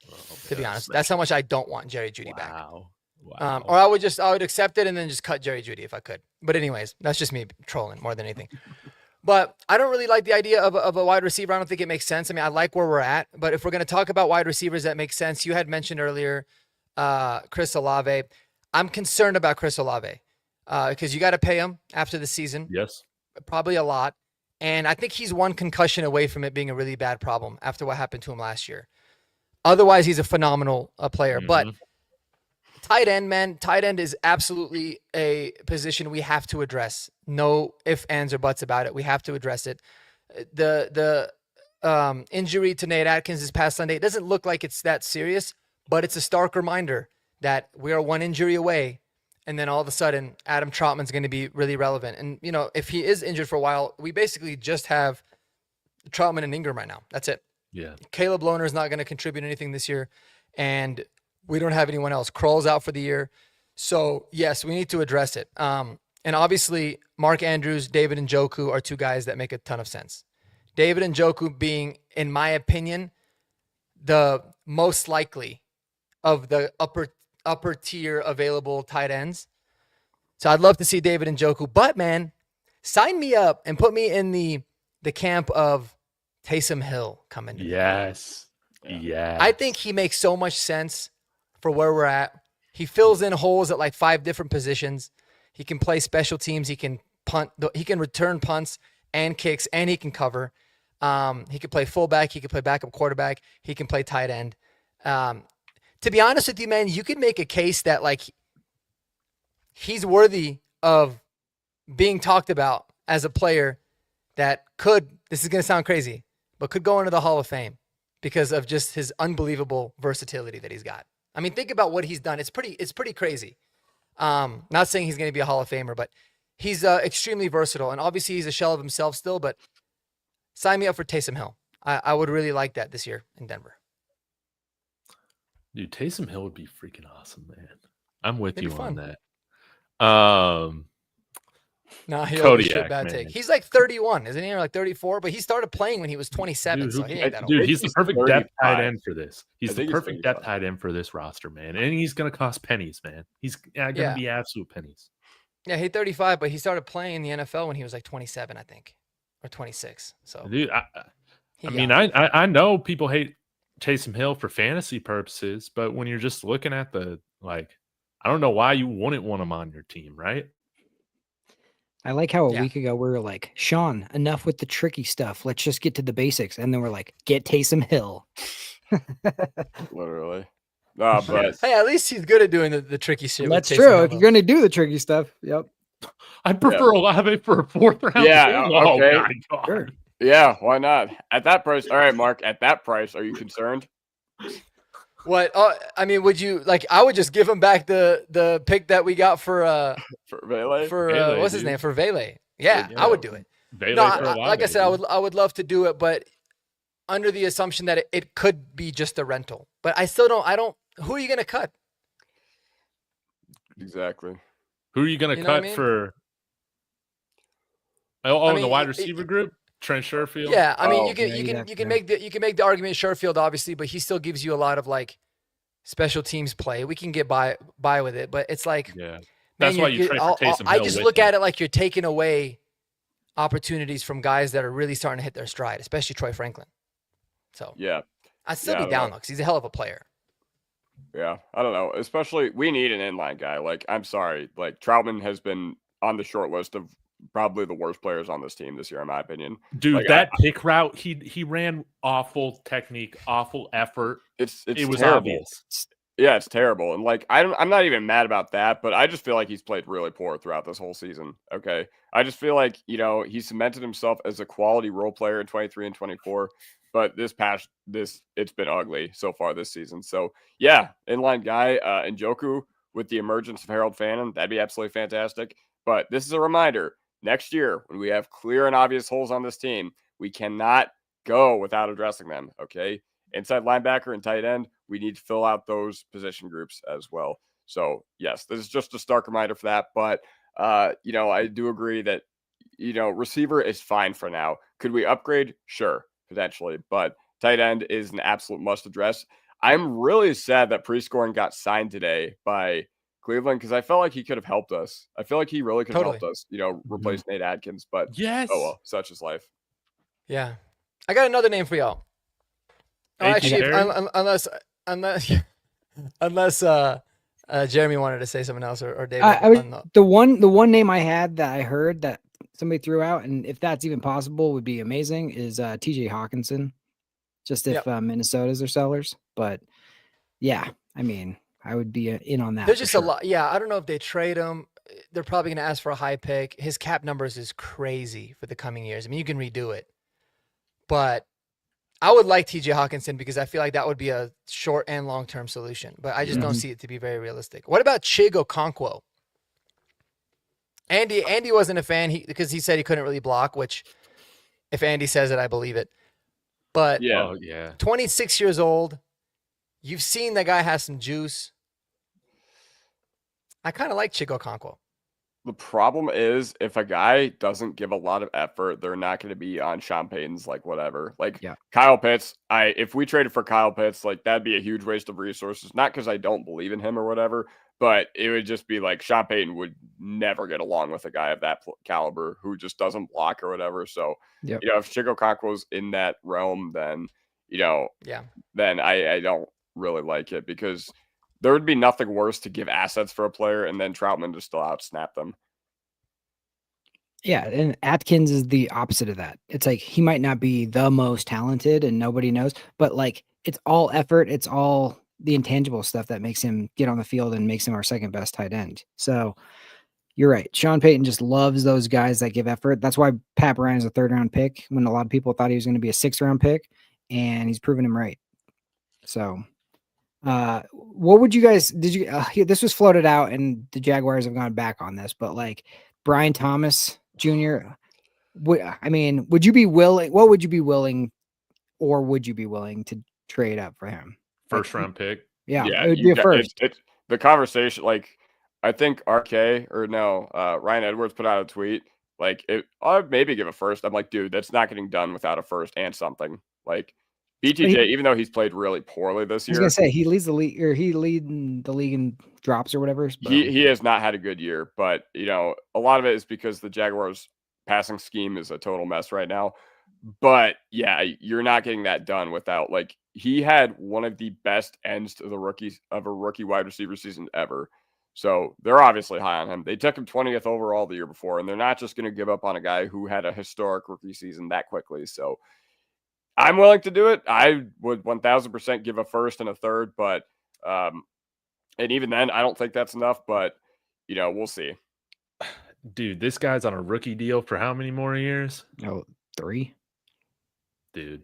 Speaker 4: To be honest, that's how much I don't want Jerry Jeudy back.
Speaker 2: Wow.
Speaker 4: Or I would accept it and then just cut Jerry Jeudy if I could. But anyways, that's just me trolling more than anything. But I don't really like the idea of a wide receiver. I don't think it makes sense. I mean, I like where we're at. But if we're going to talk about wide receivers that make sense, you had mentioned earlier Chris Olave. I'm concerned about Chris Olave because you got to pay him after the season.
Speaker 2: Yes.
Speaker 4: Probably a lot. And I think he's one concussion away from it being a really bad problem after what happened to him last year. Otherwise, he's a phenomenal player. Mm-hmm. But tight end, man, tight end is absolutely a position we have to address. No ifs, ands, or buts about it. We have to address it. The injury to Nate Atkins this past Sunday, it doesn't look like it's that serious, but it's a stark reminder that we are one injury away, and then all of a sudden, Adam Trautman's going to be really relevant. And, you know, if he is injured for a while, we basically just have Trautman and Ingram right now. That's it.
Speaker 2: Yeah.
Speaker 4: Caleb Lohner is not going to contribute anything this year, and we don't have anyone else. Kroll's out for the year. So, yes, we need to address it. And obviously, Mark Andrews, David Njoku are two guys that make a ton of sense. David Njoku being, in my opinion, the most likely of the upper tier available tight ends. So I'd love to see David Njoku. But, man, sign me up and put me in the camp of Taysom Hill coming.
Speaker 2: Yes. Yeah.
Speaker 4: I think he makes so much sense for where we're at. He fills in holes at like 5 different positions. He can play special teams. He can punt. He can return punts and kicks, and he can cover. He can play fullback. He can play backup quarterback. He can play tight end. To be honest with you, man, you could make a case that like he's worthy of being talked about as a player that could, this is going to sound crazy, but could go into the Hall of Fame because of just his unbelievable versatility that he's got. I mean, think about what he's done. It's pretty crazy. Not saying he's going to be a Hall of Famer, but he's extremely versatile, and obviously he's a shell of himself still, but sign me up for Taysom Hill. I would really like that this year in Denver.
Speaker 2: Dude, Taysom Hill would be freaking awesome, man. I'm with
Speaker 4: It'd
Speaker 2: you
Speaker 4: be fun.
Speaker 2: on that.
Speaker 4: Nah,
Speaker 2: Kodiak,
Speaker 4: bad
Speaker 2: man.
Speaker 4: take. He's like 31, isn't he? Or like 34, but he started playing when he was 27, so he ain't that old.
Speaker 2: Dude, he's the perfect
Speaker 3: 35.
Speaker 2: depth tight end for this. He's the perfect
Speaker 3: 35.
Speaker 2: depth tight end for this roster, man. And he's going to cost pennies, man. He's going to be absolute pennies.
Speaker 4: Yeah, he's 35, but he started playing in the NFL when he was like 27, I think, or 26. So,
Speaker 2: dude, I know people hate Taysom Hill for fantasy purposes, but when you're just looking at the, like, I don't know why you wouldn't want him on your team, right?
Speaker 5: I like how a week ago we were like, Sean, enough with the tricky stuff. Let's just get to the basics. And then we're like, get Taysom Hill.
Speaker 3: Literally. Nah, but
Speaker 4: hey, at least he's good at doing the tricky shit.
Speaker 5: That's true. If you're going to do the tricky stuff. Yep.
Speaker 2: I prefer Olave for a 4th round.
Speaker 3: Yeah.
Speaker 2: Oh,
Speaker 3: okay.
Speaker 2: my God.
Speaker 3: Yeah, why not? At that price. All right, Mark, at that price, are you concerned?
Speaker 4: What? Oh, I mean, would you like? I would just give him back the pick that we got for
Speaker 3: Vele?
Speaker 2: Vele,
Speaker 4: what's his
Speaker 2: dude.
Speaker 4: name, for Vele. Yeah, I
Speaker 2: Yeah.
Speaker 4: would do it.
Speaker 2: Vele
Speaker 4: No,
Speaker 2: for
Speaker 4: like I
Speaker 2: Olave,
Speaker 4: said,
Speaker 2: dude.
Speaker 4: I would love to do it, but under the assumption that it could be just a rental. But I still don't. I don't. Who are you gonna cut?
Speaker 3: Exactly.
Speaker 2: Who are you going to
Speaker 4: You know what I
Speaker 2: cut
Speaker 4: mean?
Speaker 2: for? Oh,
Speaker 4: I
Speaker 2: in the
Speaker 4: mean,
Speaker 2: wide receiver group? Trent Sherfield?
Speaker 4: yeah. I mean,
Speaker 3: Oh,
Speaker 4: you can
Speaker 5: yeah,
Speaker 4: you
Speaker 5: you'd
Speaker 4: can
Speaker 5: have
Speaker 4: you
Speaker 5: to.
Speaker 4: can make the argument Sherfield obviously, but he still gives you a lot of like special teams play. We can get by with it, but it's like,
Speaker 2: Yeah.
Speaker 4: man,
Speaker 2: That's why you trade for Taysom
Speaker 4: I
Speaker 2: Hill
Speaker 4: just
Speaker 2: with
Speaker 4: look
Speaker 2: him.
Speaker 4: at it like you're taking away opportunities from guys that are really starting to hit their stride, especially Troy Franklin. So
Speaker 3: yeah.
Speaker 4: I'd still
Speaker 3: Yeah, I
Speaker 4: be
Speaker 3: don't
Speaker 4: down
Speaker 3: know.
Speaker 4: though, because he's a hell of a player.
Speaker 3: Yeah, I don't know. Especially, we need an inline guy. Like, I'm sorry. Like, Troutman has been on the short list of probably the worst players on this team this year, in my opinion.
Speaker 2: Dude,
Speaker 3: Like,
Speaker 2: that pick route, he ran awful technique, awful effort.
Speaker 3: it's
Speaker 2: It was
Speaker 3: terrible.
Speaker 2: obvious.
Speaker 3: Yeah, it's terrible. And like, I'm not even mad about that, but I just feel like he's played really poor throughout this whole season. Okay. I just feel like, he cemented himself as a quality role player in 23 and 24, but it's been ugly so far this season. So yeah, inline guy, Njoku with the emergence of Harold Fannin, that'd be absolutely fantastic. But this is a reminder, next year, when we have clear and obvious holes on this team, we cannot go without addressing them. Okay. Inside linebacker and tight end, we need to fill out those position groups as well. So yes, this is just a stark reminder for that. But I do agree that receiver is fine for now. Could we upgrade? Sure, potentially, but tight end is an absolute must address. I'm really sad that Prescoring got signed today by Cleveland because I felt like he could have helped us. I feel like he really could have helped us, replace Nate Adkins. But
Speaker 2: Yes.
Speaker 3: oh well, such is life.
Speaker 4: Yeah, I got another name for y'all. Oh,
Speaker 2: A.T.
Speaker 4: actually,
Speaker 2: Perry?
Speaker 4: unless Jeremy wanted to say something else or David.
Speaker 5: I was, the one name I had that I heard that somebody threw out, and if that's even possible, would be amazing, is TJ Hawkinson. Just if Minnesota's their sellers, but yeah, I mean, I would be in on that.
Speaker 4: There's just a lot. Yeah, I don't know if they trade him. They're probably going to ask for a high pick. His cap numbers is crazy for the coming years. I mean, you can redo it, but I would like TJ Hawkinson because I feel like that would be a short and long-term solution, but I just don't see it to be very realistic. What about Chig Okonkwo? Andy wasn't a fan because he said he couldn't really block, which if Andy says it, I believe it. But
Speaker 3: Yeah.
Speaker 2: Oh, yeah.
Speaker 4: 26 years old, you've seen the guy has some juice. I kind of like Chig Okonkwo.
Speaker 3: The problem is if a guy doesn't give a lot of effort, they're not going to be on Sean Payton's like whatever. Like Kyle Pitts, if we traded for Kyle Pitts, like that'd be a huge waste of resources. Not because I don't believe in him or whatever, but it would just be like Sean Payton would never get along with a guy of that caliber who just doesn't block or whatever. So if Chico Conquo's in that realm, then then I don't really like it because there would be nothing worse to give assets for a player and then Troutman just still outsnap them.
Speaker 5: Yeah, and Atkins is the opposite of that. It's like he might not be the most talented and nobody knows, but like it's all effort, it's all the intangible stuff that makes him get on the field and makes him our second best tight end. So you're right. Sean Payton just loves those guys that give effort. That's why Pat Bryant is a 3rd-round pick when a lot of people thought he was going to be a 6th-round pick, and he's proven him right. So what would you guys this was floated out and the Jaguars have gone back on this, but like Brian Thomas Jr. Would you be willing? What would you be willing, or would you be willing to trade up for him?
Speaker 2: First round pick.
Speaker 5: Yeah, it would be a first.
Speaker 3: It's the conversation. Like I think Ryan Edwards put out a tweet. Like I'd maybe give a first. I'm like, dude, that's not getting done without a first and something. Like BTJ, even though he's played really poorly this year,
Speaker 5: I was gonna say he leads the league, or he leading the league in drops or whatever.
Speaker 3: He has not had a good year, but a lot of it is because the Jaguars' passing scheme is a total mess right now. But yeah, you're not getting that done without he had one of the best ends to a rookie wide receiver season ever. So they're obviously high on him. They took him 20th overall the year before, and they're not just going to give up on a guy who had a historic rookie season that quickly. So I'm willing to do it. I would 1000% give a first and a third, but and even then, I don't think that's enough. But we'll see.
Speaker 2: Dude, this guy's on a rookie deal for how many more years?
Speaker 5: Oh, 3.
Speaker 2: Dude,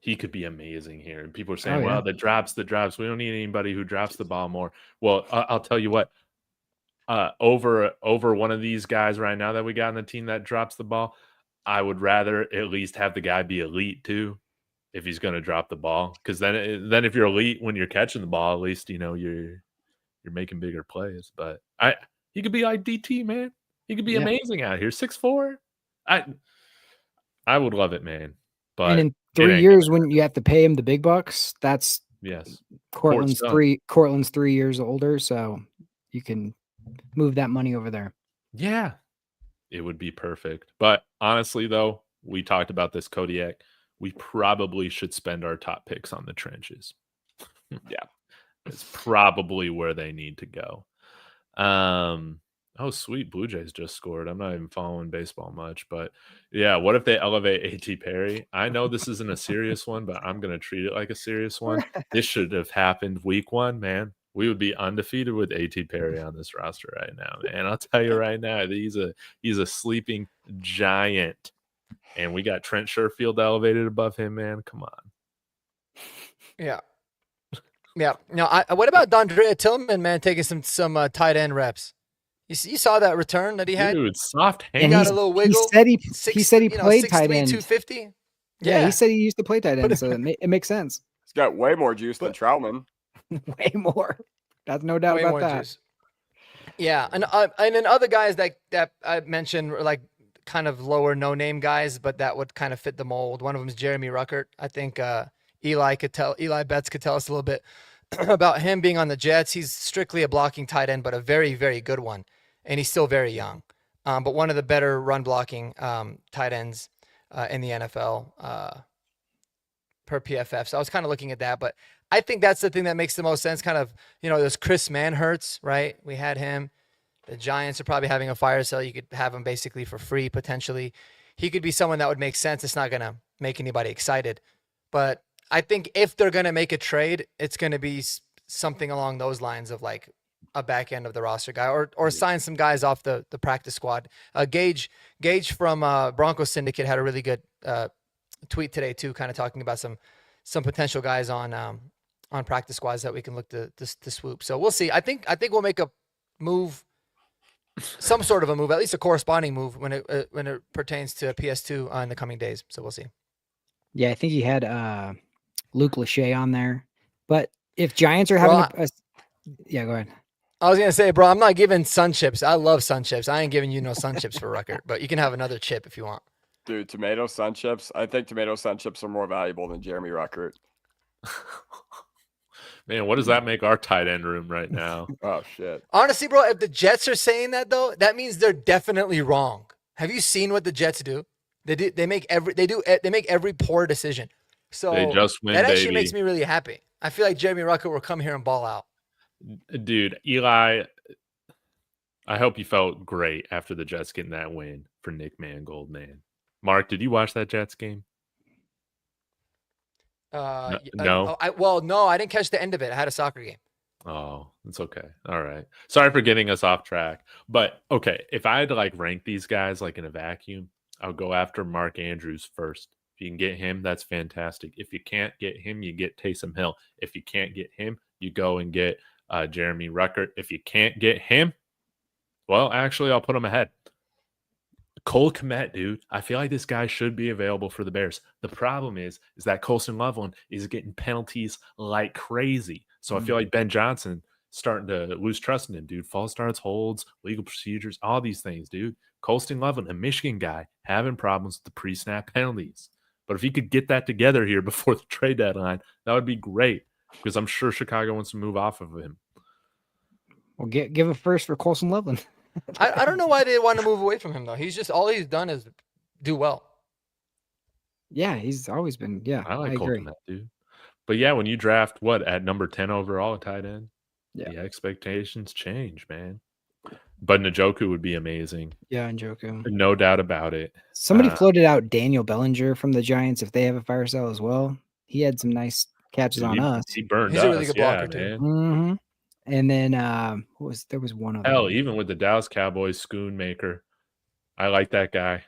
Speaker 2: He could be amazing here. And people are
Speaker 5: Oh,
Speaker 2: saying,
Speaker 5: yeah.
Speaker 2: well, the drops. We don't need anybody who drops the ball more. Well, I'll tell you what. Over one of these guys right now that we got on the team that drops the ball, I would rather at least have the guy be elite too, if he's going to drop the ball. Because then if you're elite when you're catching the ball, at least you're making bigger plays. But he could be like DT, man. He could be
Speaker 5: Yeah.
Speaker 2: amazing out here. 6'4". I would love it, man. But
Speaker 5: And in 3 years, when you have to pay him the big bucks, that's
Speaker 2: yes,
Speaker 5: Cortland's
Speaker 2: Ford's
Speaker 5: 3 years older, so you can move that money over there.
Speaker 2: yeah, it would be perfect. But honestly, though, we talked about this, Kodiak. We probably should spend our top picks on the trenches.
Speaker 3: Yeah.
Speaker 2: It's probably where they need to go. Oh, sweet. Blue Jays just scored. I'm not even following baseball much, but yeah, what if they elevate A.T. Perry? I know this isn't a serious one, but I'm going to treat it like a serious one. This should have happened week 1, man. We would be undefeated with A.T. Perry on this roster right now, man. I'll tell you right now, he's a sleeping giant. And we got Trent Sherfield elevated above him, man. Come on.
Speaker 4: Yeah. Yeah. Now, what about Dondrea Tillman, man, taking some tight end reps? You saw that return that he had?
Speaker 2: Dude, soft hand.
Speaker 4: He got a little wiggle.
Speaker 5: He said he played
Speaker 4: 6'3",
Speaker 5: tight end.
Speaker 4: 250.
Speaker 5: Yeah, he said he used to play tight end, so it makes sense.
Speaker 3: He's got way more juice than Troutman.
Speaker 5: Way more. That's no doubt about that.
Speaker 4: Juice. Yeah, and then other guys that I mentioned were like kind of lower no-name guys, but that would kind of fit the mold. One of them is Jeremy Ruckert. I think Eli Betts could tell us a little bit about him being on the Jets. He's strictly a blocking tight end, but a very, very good one. And he's still very young. But one of the better run blocking tight ends in the NFL per PFF. So I was kind of looking at that, but I think that's the thing that makes the most sense. Kind of, there's Chris Manhertz, right? We had him. The Giants are probably having a fire sale. You could have him basically for free, potentially. He could be someone that would make sense. It's not going to make anybody excited. But I think if they're going to make a trade, it's going to be something along those lines of like a back end of the roster guy or sign some guys off the practice squad. Gage from Broncos Syndicate had a really good tweet today too, kind of talking about some potential guys on practice squads that we can look to swoop. So we'll see. I think we'll make a move, some sort of a move, at least a corresponding move when it pertains to PS2 in the coming days. So we'll see.
Speaker 5: Yeah, I think he had Luke Lachey on there. But if Giants are having yeah, go ahead.
Speaker 4: I was going to say, bro, I'm not giving sun chips. I love sun chips. I ain't giving you no sun chips for Ruckert, but you can have another chip if you want.
Speaker 3: Dude, tomato sun chips. I think tomato sun chips are more valuable than Jeremy Ruckert.
Speaker 2: Man, what does that make our tight end room right now?
Speaker 3: Oh, shit.
Speaker 4: Honestly, bro, if the Jets are saying that, though, that means they're definitely wrong. Have you seen what the Jets do? They make every poor decision. So
Speaker 2: they just win,
Speaker 4: that actually makes me really happy. I feel like Jeremy Ruckert will come here and ball out.
Speaker 2: Dude, Eli, I hope you felt great after the Jets getting that win for Nick Mangold, man. Mark, did you watch that Jets game?
Speaker 4: No.
Speaker 2: No,
Speaker 4: I didn't catch the end of it. I had a soccer game.
Speaker 2: Oh, it's okay. All right. Sorry for getting us off track. But okay, if I had to like rank these guys like in a vacuum, I'll go after Mark Andrews first. If you can get him, that's fantastic. If you can't get him, you get Taysom Hill. If you can't get him, you go and get Jeremy Ruckert. If you can't get him, well, actually, I'll put him ahead. Cole Kmet, dude. I feel like this guy should be available for the Bears. The problem is that Colston Loveland is getting penalties like crazy. So I feel like Ben Johnson starting to lose trust in him, dude. False starts, holds, legal procedures, all these things, dude. Colston Loveland, a Michigan guy, having problems with the pre-snap penalties. But if he could get that together here before the trade deadline, that would be great because I'm sure Chicago wants to move off of him.
Speaker 5: Well, give a first for Colston Loveland.
Speaker 4: I don't know why they want to move away from him, though. He's just all he's done is do well.
Speaker 5: Yeah, he's always been. Yeah,
Speaker 2: I like
Speaker 5: agree.
Speaker 2: Colton, dude. But yeah, when you draft at number 10 overall, a tight end,
Speaker 5: yeah,
Speaker 2: the expectations change, man. But Njoku would be amazing.
Speaker 5: Yeah, Njoku.
Speaker 2: No doubt about it.
Speaker 5: Somebody floated out Daniel Bellinger from the Giants if they have a fire sale as well. He had some nice catches on us.
Speaker 2: He burned
Speaker 4: He's
Speaker 2: us.
Speaker 4: a really good blocker, too.
Speaker 2: Man.
Speaker 5: Mm-hmm. And then there was one other.
Speaker 2: Even with the Dallas Cowboys Schoonmaker, I like that guy.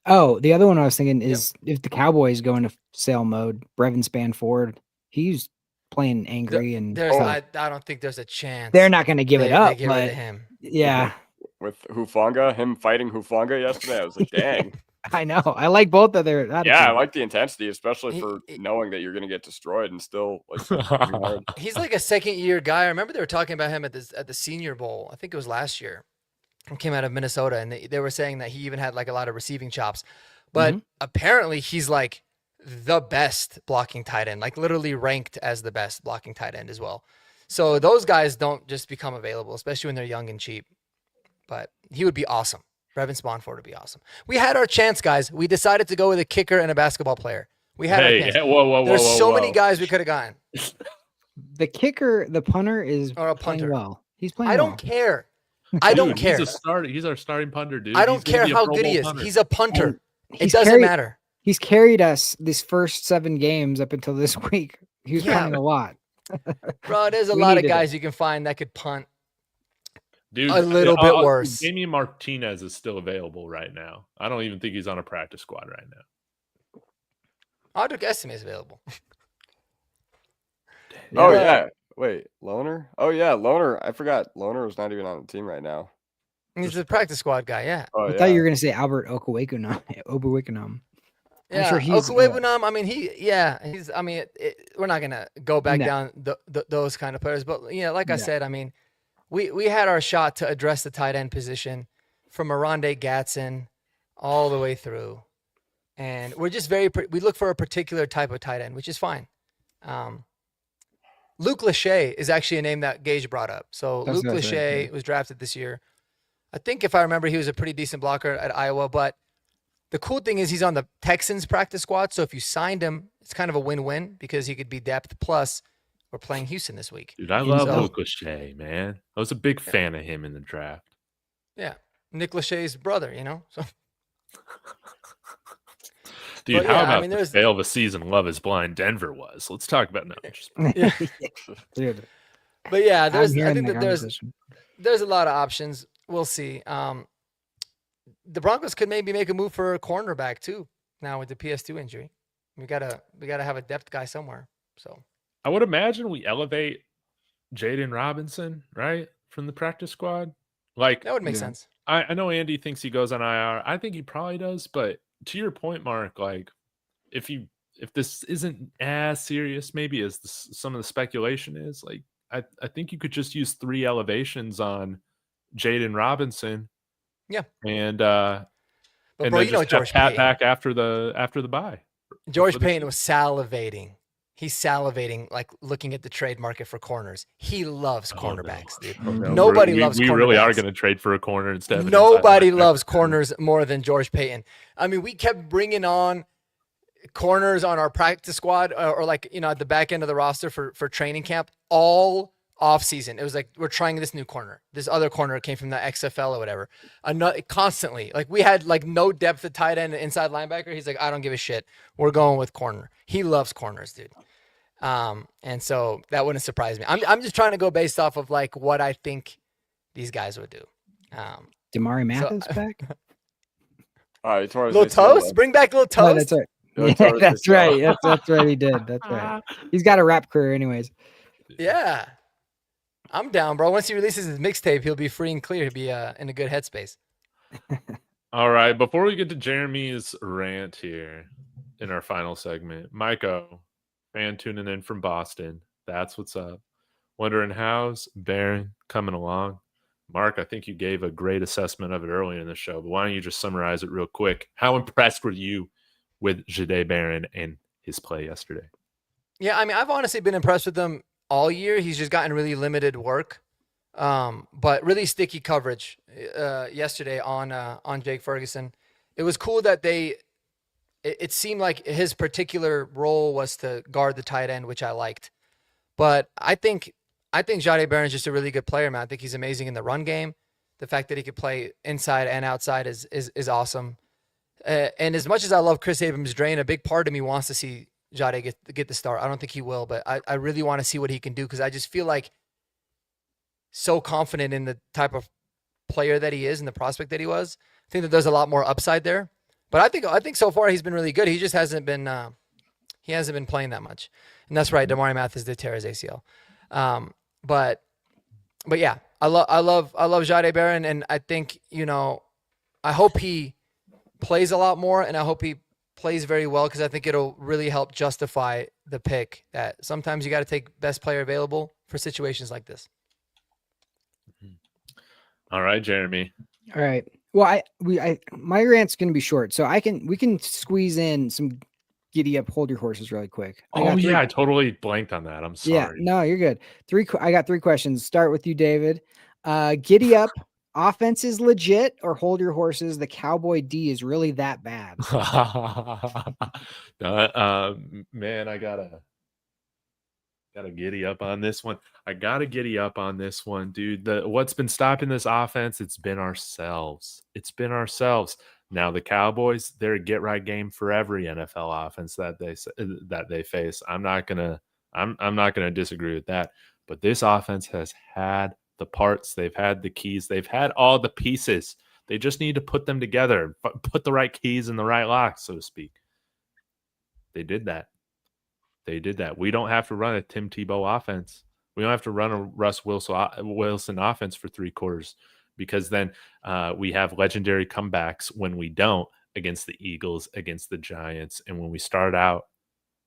Speaker 5: Oh, the other one I was thinking is if the Cowboys go into sale mode, Brevin Spanford, he's playing angry and
Speaker 4: I don't think there's a chance.
Speaker 5: they're not going to give it up.
Speaker 4: They get rid of him.
Speaker 5: Yeah.
Speaker 3: With Hufanga, him fighting Hufanga yesterday, I was like, dang.
Speaker 5: I know. I like both of their attitudes.
Speaker 3: Yeah, I like the intensity, especially for knowing that you're going to get destroyed and still like.
Speaker 4: He's like a second-year guy. I remember they were talking about him at the Senior Bowl. I think it was last year. He came out of Minnesota, and they were saying that he even had like a lot of receiving chops. But apparently, he's like the best blocking tight end, like literally ranked as the best blocking tight end as well. So those guys don't just become available, especially when they're young and cheap. But he would be awesome. Brevin Spanford would be awesome. We had our chance, guys. We decided to go with a kicker and a basketball player. We had our chance. There's so many guys we could have gotten.
Speaker 5: The kicker, the punter is
Speaker 4: or a punter.
Speaker 5: playing well. He's playing
Speaker 4: I don't care. I don't care.
Speaker 2: He's our starting punter, dude.
Speaker 4: I don't care how good he is.
Speaker 2: Punter.
Speaker 4: He's a punter. It doesn't matter.
Speaker 5: He's carried us these first 7 games up until this week. He was punting a lot.
Speaker 4: Bro, there's a lot of guys you can find that could punt.
Speaker 2: Dude,
Speaker 4: a little bit worse.
Speaker 2: Damian Martinez is still available right now. I don't even think he's on a practice squad right now.
Speaker 4: Audric Estime is available.
Speaker 3: Oh, yeah. Wait, Loner? Oh, yeah, Loner. I forgot. Loner was not even on the team right now.
Speaker 4: He's a practice squad guy, yeah.
Speaker 3: Oh,
Speaker 5: I thought you were going to say Albert Okwuegbunam.
Speaker 4: Yeah,
Speaker 5: sure he's
Speaker 4: Okwuegbunam, I mean, we're not going to go back down those kind of players. But, like I said, I mean, we had our shot to address the tight end position from Arondé Gatson all the way through. And we're just we look for a particular type of tight end, which is fine. Luke Lachey is actually a name that Gage brought up. So Luke Lachey was drafted this year. I think if I remember, he was a pretty decent blocker at Iowa. But the cool thing is he's on the Texans practice squad. So if you signed him, it's kind of a win-win because he could be depth. Plus, we're playing Houston this week.
Speaker 2: Dude, I love Luke Lachey, man. I was a big fan of him in the draft.
Speaker 4: Yeah. Nick Lachey's brother, So.
Speaker 2: Dude, how about the fail of a season Love is Blind Denver was? Let's talk about
Speaker 5: Dude.
Speaker 4: But yeah, I think that there's a lot of options. We'll see. The Broncos could maybe make a move for a cornerback too. Now with the PS2 injury, we gotta have a depth guy somewhere. So
Speaker 2: I would imagine we elevate Jaden Robinson, right, from the practice squad. Like
Speaker 4: that would make sense.
Speaker 2: I know Andy thinks he goes on IR. I think he probably does, but to your point, Mark, like if this isn't as serious, maybe as some of the speculation is, like I think you could just use 3 elevations on Jaden Robinson.
Speaker 4: Yeah,
Speaker 2: and
Speaker 4: but
Speaker 2: and
Speaker 4: bro,
Speaker 2: then just
Speaker 4: George
Speaker 2: Pat
Speaker 4: Payton.
Speaker 2: back after the bye.
Speaker 4: George Payton was salivating. He's salivating, like looking at the trade market for corners. He loves cornerbacks, dude. Nobody loves cornerbacks.
Speaker 2: We really are going to trade for a corner instead.
Speaker 4: Nobody loves corners more than George Payton. I mean, we kept bringing on corners on our practice squad or like, at the back end of the roster for training camp all off season. It was like, we're trying this new corner. This other corner came from the XFL or whatever. Constantly. Like we had like no depth at tight end and inside linebacker. He's like, I don't give a shit. We're going with corner. He loves corners, dude. And so that wouldn't surprise me. I'm just trying to go based off of like what I think these guys would do.
Speaker 5: Damari Mathis back?
Speaker 4: Little Toast? Bring back Little Toast?
Speaker 5: No, that's right. Yeah, that's right. That's right. He did. That's right. He's got a rap career anyways.
Speaker 4: Yeah. I'm down, bro. Once he releases his mixtape, he'll be free and clear. He'll be in a good headspace.
Speaker 2: All right. Before we get to Jeremy's rant here in our final segment, Maiko, fan tuning in from Boston. That's what's up. Wondering how's Barron coming along? Mark, I think you gave a great assessment of it earlier in the show, but why don't you just summarize it real quick? How impressed were you with Jahdae Barron and his play yesterday?
Speaker 4: Yeah, I mean, I've honestly been impressed with him all year. He's just gotten really limited work, but really sticky coverage yesterday on Jake Ferguson. It was cool that it seemed like his particular role was to guard the tight end, which I liked. But I think Jahdae Barron is just a really good player, man. I think he's amazing in the run game. The fact that he could play inside and outside is awesome. And as much as I love Chris Abrams-Drain, a big part of me wants to see Jahdae get the start. I don't think he will, but I really want to see what he can do because I just feel like so confident in the type of player that he is and the prospect that he was. I think that there's a lot more upside there. But I think so far he's been really good. He just hasn't been playing that much. And that's right. Damari Mathis did tear his ACL. But yeah, I love Jahdae Barron, and I think, I hope he plays a lot more, and I hope he plays very well, because I think it'll really help justify the pick that sometimes you got to take best player available for situations like this.
Speaker 2: All right, Jeremy.
Speaker 5: All right. Well, my rant's going to be short, so we can squeeze in some giddy up, hold your horses really quick.
Speaker 2: I totally blanked on that. I'm sorry.
Speaker 5: Yeah, no, you're good. I got 3 questions. Start with you, David. Giddy up. Offense is legit, or hold your horses. The Cowboy D is really that bad.
Speaker 2: Man, I gotta giddy up on this one. Dude. What's been stopping this offense? It's been ourselves. Now the Cowboys, they're a get right game for every NFL offense that they face. I'm not gonna disagree with that. But this offense has had the parts, they've had the keys, they've had all the pieces. They just need to put them together, put the right keys in the right locks, so to speak. They did that. We don't have to run a Tim Tebow offense. We don't have to run a Russ Wilson offense for 3 quarters, because then we have legendary comebacks when we don't, against the Eagles, against the Giants, and when we start out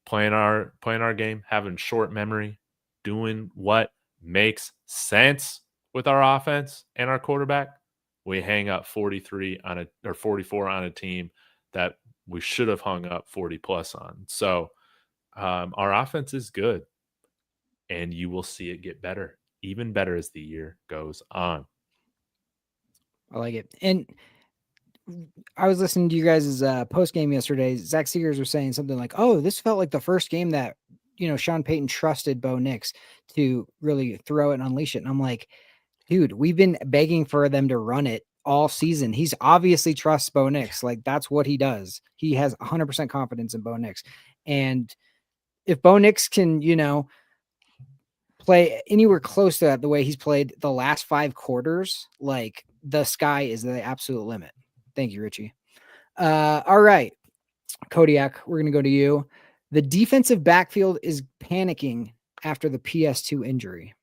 Speaker 2: playing our game, having short memory, doing what makes sense with our offense and our quarterback, we hang up 44 on a team that we should have hung up 40 plus on. So our offense is good, and you will see it get better, even better, as the year goes on.
Speaker 5: I like it. And I was listening to you guys' post game yesterday. Zach Seegers was saying something like, "Oh, this felt like the first game that Sean Payton trusted Bo Nix to really throw it and unleash it." And I'm like, dude, we've been begging for them to run it all season. He's obviously trusts Bo Nix. Like, that's what he does. He has 100% confidence in Bo Nix. And if Bo Nix can, play anywhere close to that, the way he's played the last 5 quarters, like, the sky is the absolute limit. Thank you, Richie. All right, Kodiak, we're going to go to you. The defensive backfield is panicking after the PS2 injury.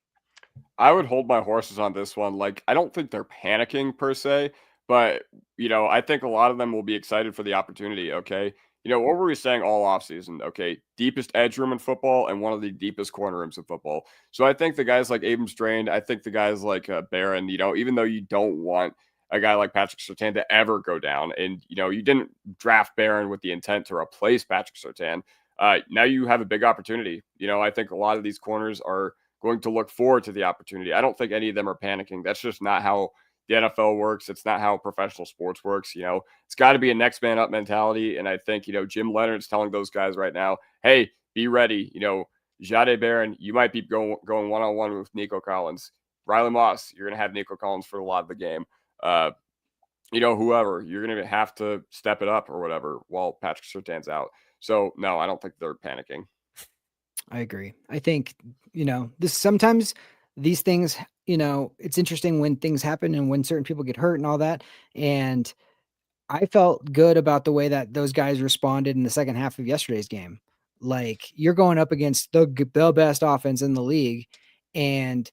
Speaker 3: I would hold my horses on this one. Like, I don't think they're panicking per se, but, I think a lot of them will be excited for the opportunity, okay? What were we saying all offseason? Okay, deepest edge room in football and one of the deepest corner rooms in football. So I think the guys like Abrams Drain, I think the guys like Barron, even though you don't want a guy like Patrick Surtain to ever go down, and, you didn't draft Barron with the intent to replace Patrick Surtain, now you have a big opportunity. I think a lot of these corners are going to look forward to the opportunity. I don't think any of them are panicking. That's just not how the NFL works. It's not how professional sports works. It's got to be a next man up mentality. And I think, Jim Leonard's telling those guys right now, hey, be ready. Jahdae Barron, you might be going one-on-one with Nico Collins. Riley Moss, you're going to have Nico Collins for a lot of the game. Whoever, you're going to have to step it up or whatever while Patrick Surtain's out. So, no, I don't think they're panicking.
Speaker 5: I agree. I think, sometimes these things, it's interesting when things happen and when certain people get hurt and all that. And I felt good about the way that those guys responded in the second half of yesterday's game. Like, you're going up against the best offense in the league, and,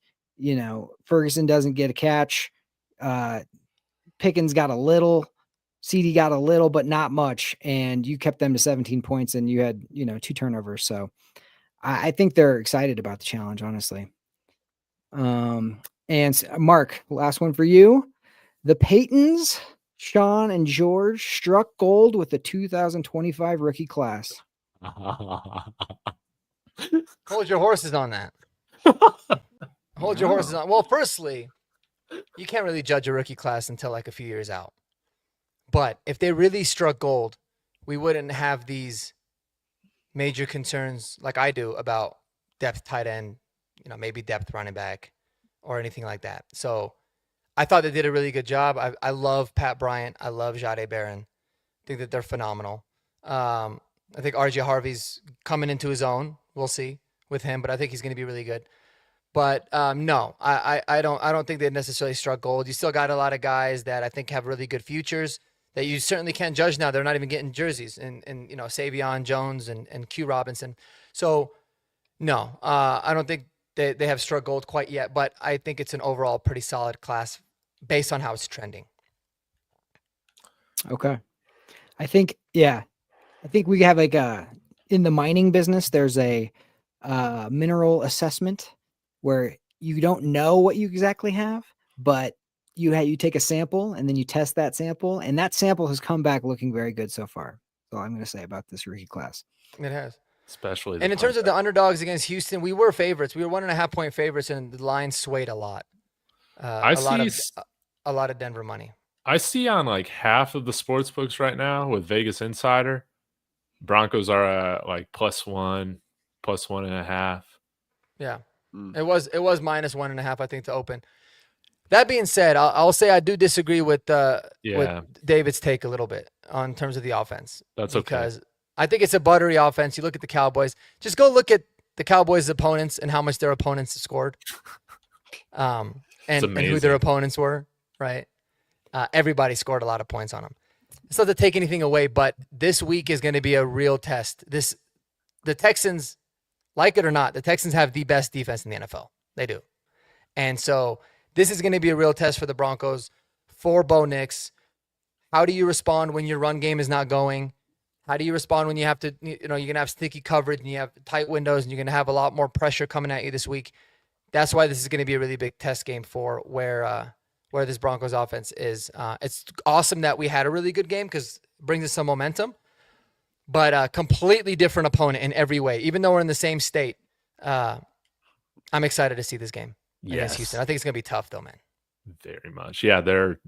Speaker 5: Ferguson doesn't get a catch. Pickens got a little, CD got a little, but not much. And you kept them to 17 points, and you had, 2 turnovers. So I think they're excited about the challenge, honestly. And Mark, last one for you. The Paytons, Sean and George, struck gold with the 2025 rookie class.
Speaker 4: Hold your horses on that. Hold your horses on. Well, firstly, you can't really judge a rookie class until like a few years out. But if they really struck gold, we wouldn't have these major concerns like I do about depth tight end, maybe depth running back or anything like that. So I thought they did a really good job. I love Pat Bryant. I love Jahdae Barron. I think that they're phenomenal. I think RJ Harvey's coming into his own. We'll see with him, but I think he's going to be really good. But no, I don't think they necessarily struck gold. You still got a lot of guys that I think have really good futures that you certainly can't judge now. They're not even getting jerseys, and Savion Jones and Q Robinson. So no, I don't think they have struck gold quite yet, but I think it's an overall pretty solid class based on how it's trending.
Speaker 5: Okay. I think we have like in the mining business, there's a mineral assessment where you don't know what you exactly have, but you take a sample and then you test that sample, and that sample has come back looking very good so far. That's all I'm going to say about this rookie class.
Speaker 4: It has.
Speaker 2: Especially
Speaker 4: And in terms of the underdogs against Houston, we were favorites. We were 1.5 point favorites, and the line swayed a lot. A lot of Denver money.
Speaker 2: I see on like half of the sports books right now with Vegas Insider, Broncos are like +1, +1.5.
Speaker 4: Yeah, it was -1.5, I think, to open. That being said, I'll say I do disagree with David's take a little bit on terms of the offense.
Speaker 2: That's
Speaker 4: because
Speaker 2: okay.
Speaker 4: I think it's a buttery offense. You look at the Cowboys. Just go look at the Cowboys' opponents and how much their opponents scored, and who their opponents were. Right, everybody scored a lot of points on them. It's not to take anything away, but this week is going to be a real test. The Texans, like it or not, the Texans have the best defense in the NFL. They do, and so this is going to be a real test for the Broncos, for Bo Nix. How do you respond when your run game is not going? How do you respond when you have to, you're going to have sticky coverage and you have tight windows and you're going to have a lot more pressure coming at you this week? That's why this is going to be a really big test game for where this Broncos offense is. It's awesome that we had a really good game because it brings us some momentum, but a completely different opponent in every way. Even though we're in the same state, I'm excited to see this game against Houston. I think it's going to be tough, though, man.
Speaker 2: Very much. Yeah, they're,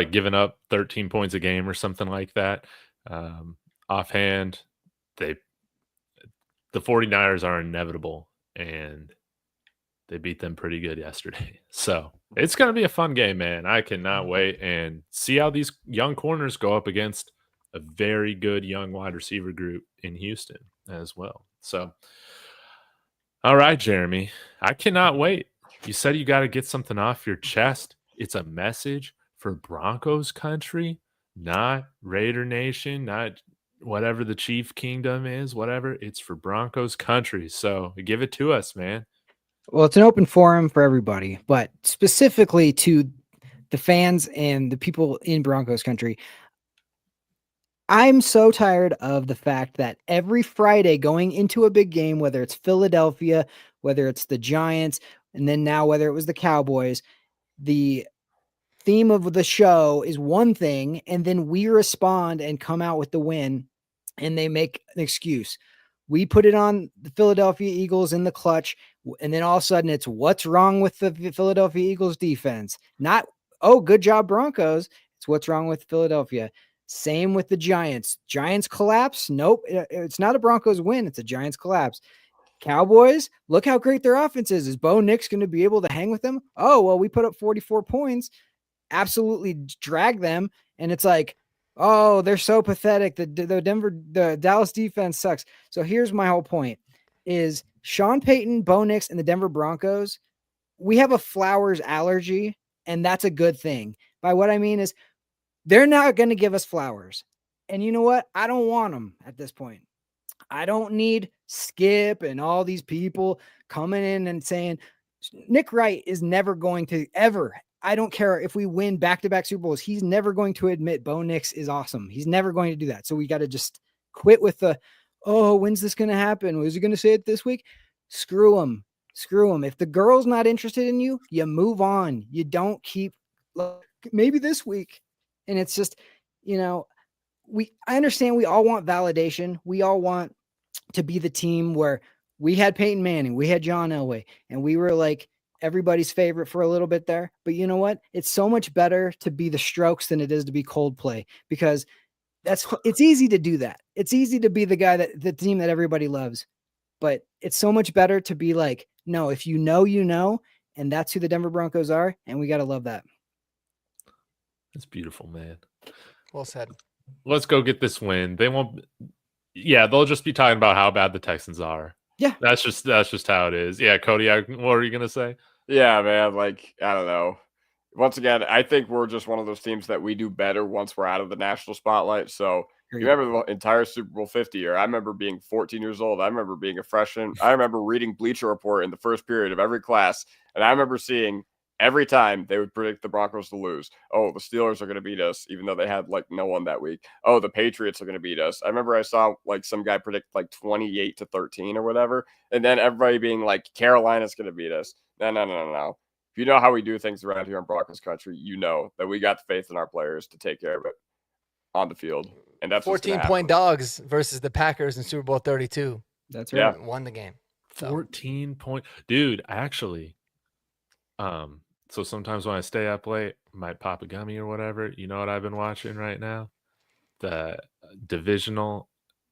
Speaker 2: giving up 13 points a game or something like that. Offhand, the 49ers are inevitable, and they beat them pretty good yesterday. So it's going to be a fun game, man. I cannot wait and see how these young corners go up against a very good young wide receiver group in Houston as well. So, all right, Jeremy, I cannot wait. You said you got to get something off your chest. It's a message for Broncos country, not Raider Nation, not whatever the Chief Kingdom is, whatever. It's for Broncos country. So give it to us, man.
Speaker 5: Well, it's an open forum for everybody, but specifically to the fans and the people in Broncos country. I'm so tired of the fact that every Friday going into a big game, whether it's Philadelphia, whether it's the Giants, and then now whether it was the Cowboys, the theme of the show is one thing, and then we respond and come out with the win, and they make an excuse. We put it on the Philadelphia Eagles in the clutch, and then all of a sudden it's what's wrong with the Philadelphia Eagles defense? Not, oh, good job, Broncos. It's what's wrong with Philadelphia. Same with the Giants. Giants collapse? Nope. It's not a Broncos win. It's a Giants collapse. Cowboys, look how great their offense is. Is Bo Nix going to be able to hang with them? Oh, well, we put up 44 points, absolutely drag them. And it's like, oh, they're so pathetic. The Dallas defense sucks. So here's my whole point is Sean Payton, Bo Nix, and the Denver Broncos, we have a Flowers allergy, and that's a good thing. By what I mean is they're not going to give us flowers. And you know what? I don't want them at this point. I don't need Skip and all these people coming in and saying Nick Wright is never going to ever. I don't care if we win back-to-back Super Bowls. He's never going to admit Bo Nix is awesome. He's never going to do that. So we got to just quit with the, oh, when's this going to happen? Was he going to say it this week? Screw him. Screw him. If the girl's not interested in you, you move on. You don't keep, maybe this week. And it's just, I understand we all want validation. We all want to be the team where we had Peyton Manning, we had John Elway, and we were like everybody's favorite for a little bit there. But you know what? It's so much better to be the Strokes than it is to be Coldplay, because it's easy to do that. It's easy to be the guy the team that everybody loves, but it's so much better to be like, no, if you know, and that's who the Denver Broncos are. And we got to love that.
Speaker 2: That's beautiful, man.
Speaker 4: Well said.
Speaker 2: Let's go get this win. They'll just be talking about how bad the Texans are.
Speaker 5: Yeah.
Speaker 2: That's just how it is. Yeah, Cody, what were you gonna say?
Speaker 3: Yeah, man. Like, I don't know. once again, I think we're just one of those teams that we do better once we're out of the national spotlight. So you remember the entire Super Bowl 50 year? I remember being 14 years old. I remember being a freshman. I remember reading Bleacher Report in the first period of every class. And I remember seeing every time they would predict the Broncos to lose. Oh, the Steelers are going to beat us, even though they had like no one that week. Oh, the Patriots are going to beat us. I remember I saw like some guy predict like 28-13 or whatever. And then everybody being like, Carolina's going to beat us. No. If you know how we do things around here in Broncos country, you know that we got the faith in our players to take care of it on the field. And that's
Speaker 4: 14-point dogs versus the Packers in Super Bowl 32.
Speaker 5: That's right.
Speaker 3: Yeah.
Speaker 4: Won the game. So.
Speaker 2: 14 point. Dude, actually, so sometimes when I stay up late, might pop a gummy or whatever. You know what I've been watching right now? The divisional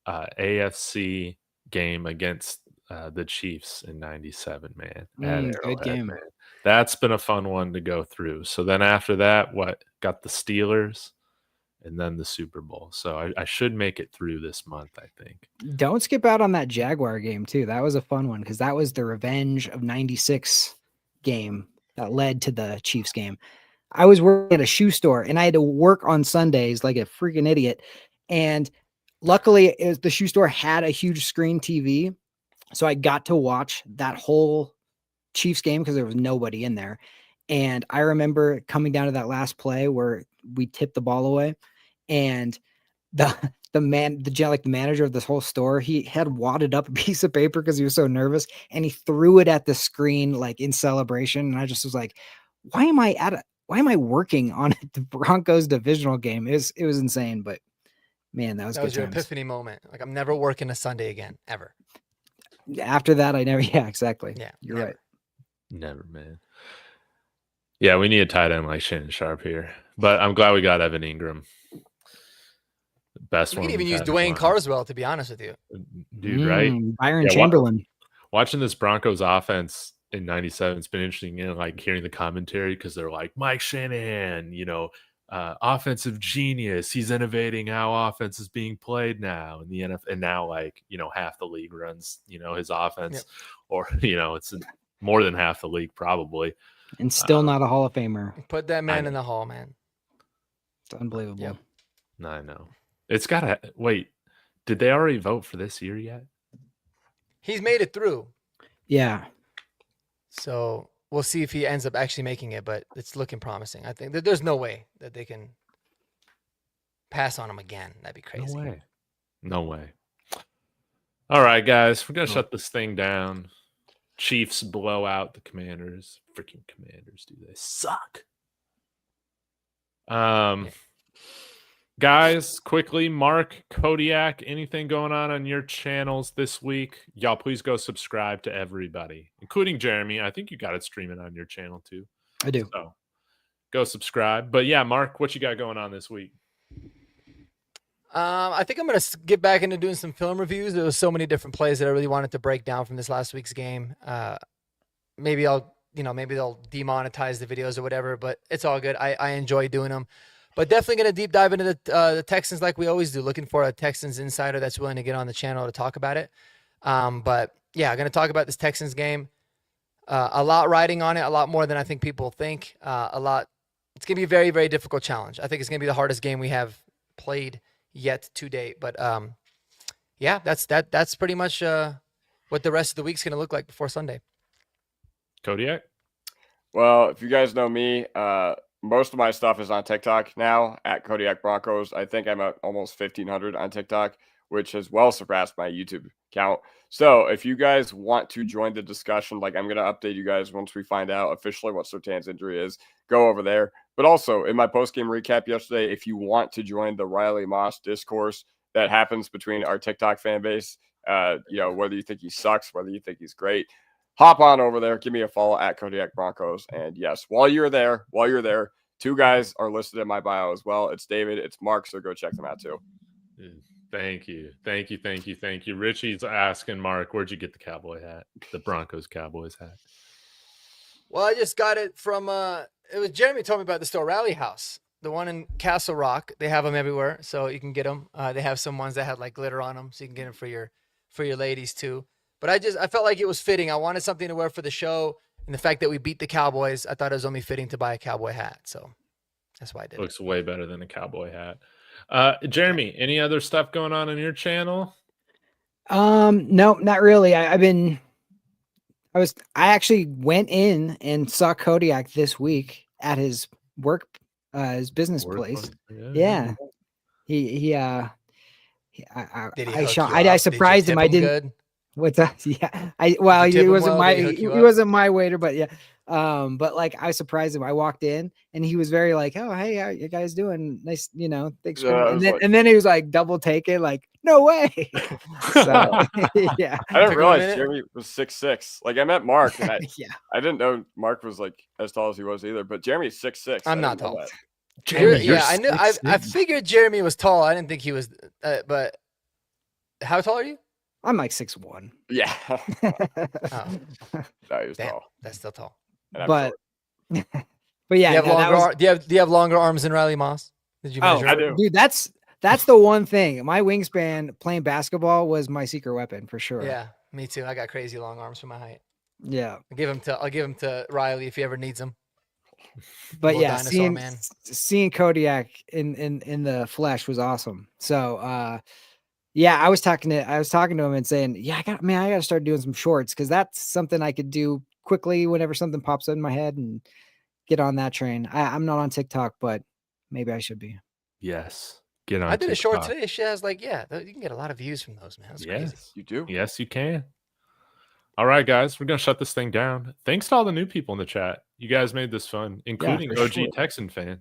Speaker 2: AFC game against the Chiefs in '97, man.
Speaker 5: Good game.
Speaker 2: Man. That's been a fun one to go through. So then after that, got the Steelers and then the Super Bowl. So I should make it through this month, I think.
Speaker 5: Don't skip out on that Jaguar game too. That was a fun one because that was the revenge of '96 game that led to the Chiefs game. I was working at a shoe store and I had to work on Sundays like a freaking idiot. And luckily the shoe store had a huge screen TV. So I got to watch that whole Chiefs game because there was nobody in there. And I remember coming down to that last play where we tipped the ball away and the manager of this whole store, he had wadded up a piece of paper because he was so nervous and he threw it at the screen like in celebration. And I just was like, why am I working on the Broncos divisional game? It was insane, but man, that was
Speaker 4: your epiphany moment. Like I'm never working a Sunday again, ever.
Speaker 5: After that, I never. Yeah, exactly.
Speaker 4: Yeah,
Speaker 5: you're
Speaker 4: never.
Speaker 5: right.
Speaker 2: Never, man. Yeah, we need a tight end like Shannon Sharp here, but I'm glad we got Evan Ingram. Best
Speaker 4: we
Speaker 2: one.
Speaker 4: could even use Dwayne Carswell, to be honest with you.
Speaker 2: Dude, right?
Speaker 5: Byron Chamberlain.
Speaker 2: Watching this Broncos offense in '97, it's been interesting, like hearing the commentary because they're like, Mike Shanahan, offensive genius. He's innovating how offense is being played now in the NFL. And now, half the league runs, his offense, or it's more than half the league probably.
Speaker 5: And still not a Hall of Famer.
Speaker 4: Put that man in the Hall, man.
Speaker 5: It's unbelievable.
Speaker 4: Yep.
Speaker 2: I know. It's got to wait. Did they already vote for this year yet?
Speaker 4: He's made it through.
Speaker 5: Yeah.
Speaker 4: So we'll see if he ends up actually making it, but it's looking promising. I think that there's no way that they can pass on him again. That'd be crazy.
Speaker 2: No way. All right, guys, we're going to shut this thing down. Chiefs blow out the Commanders. Freaking Commanders, do they suck? Guys, quickly, Mark, Kodiak, anything going on your channels this week? Y'all, please go subscribe to everybody, including Jeremy. I think you got it streaming on your channel too.
Speaker 5: I do.
Speaker 2: So go subscribe. But yeah, Mark, what you got going on this week?
Speaker 4: I think I'm going to get back into doing some film reviews. There was so many different plays that I really wanted to break down from this last week's game. Maybe maybe they'll demonetize the videos or whatever, but it's all good. I enjoy doing them. But definitely going to deep dive into the Texans like we always do, looking for a Texans insider that's willing to get on the channel to talk about it. But yeah, going to talk about this Texans game. A lot riding on it, a lot more than I think people think. It's going to be a very, very difficult challenge. I think it's going to be the hardest game we have played yet to date. But yeah, that's pretty much what the rest of the week's going to look like before Sunday.
Speaker 2: Kodiak?
Speaker 3: Well, if you guys know me, most of my stuff is on TikTok now at Kodiak Broncos. I think I'm at almost 1,500 on TikTok, which has well surpassed my YouTube count. So if you guys want to join the discussion, I'm going to update you guys once we find out officially what Surtain's injury is, go over there. But also in my post-game recap yesterday, if you want to join the Riley Moss discourse that happens between our TikTok fan base, whether you think he sucks, whether you think he's great, hop on over there. Give me a follow at Kodiak Broncos. And yes, while you're there, two guys are listed in my bio as well. It's David, it's Mark. So go check them out too.
Speaker 2: Thank you. Richie's asking Mark, where'd you get the cowboy hat? The Broncos Cowboys hat.
Speaker 4: Well, I just got it from, it was Jeremy told me about the store Rally House, the one in Castle Rock. They have them everywhere. So you can get them. They have some ones that had glitter on them. So you can get them for your ladies too. But I felt like it was fitting. I wanted something to wear for the show. And the fact that we beat the Cowboys, I thought it was only fitting to buy a Cowboy hat. So that's why I did
Speaker 2: Looks way better than a Cowboy hat. Jeremy, any other stuff going on your channel?
Speaker 5: No, not really. I actually went in and saw Kodiak this week at his his business place. Yeah. I surprised him. I didn't.
Speaker 4: Good?
Speaker 5: What's that? Yeah. He wasn't my waiter, but yeah. But like I surprised him. I walked in and he was very like, "Oh, hey, how you guys doing? Nice, thanks for." And then he was like double taking, like, "No way." So, yeah.
Speaker 3: I didn't realize Jeremy was 6'6". Like I met Mark, and I didn't know Mark was like as tall as he was either. But Jeremy's 6'6".
Speaker 4: I'm not tall.
Speaker 2: Jeremy,
Speaker 4: I knew. I figured Jeremy was tall. I didn't think he was. But how tall are you?
Speaker 5: I'm like 6'1".
Speaker 3: Yeah.
Speaker 4: Oh.
Speaker 3: No, he was
Speaker 4: Damn,
Speaker 3: tall.
Speaker 4: that's still tall.
Speaker 5: But yeah,
Speaker 4: do you have longer arms than Riley Moss? Did you measure?
Speaker 3: I do.
Speaker 5: Dude, that's the one thing. My wingspan playing basketball was my secret weapon for sure.
Speaker 4: Yeah, me too. I got crazy long arms for my height.
Speaker 5: Yeah.
Speaker 4: I'll give him to Riley if he ever needs them.
Speaker 5: But yeah, seeing Kodiak in the flesh was awesome. So yeah, I was talking to him and saying, yeah, I got to start doing some shorts because that's something I could do quickly whenever something pops in my head and get on that train. I'm not on TikTok, but maybe I should be.
Speaker 2: Yes. Get on.
Speaker 4: I did
Speaker 2: TikTok.
Speaker 4: a short today. She has you can get a lot of views from those, man. That's crazy.
Speaker 3: You do.
Speaker 2: Yes, you can. All right, guys, we're going to shut this thing down. Thanks to all the new people in the chat. You guys made this fun, including OG Texan fan.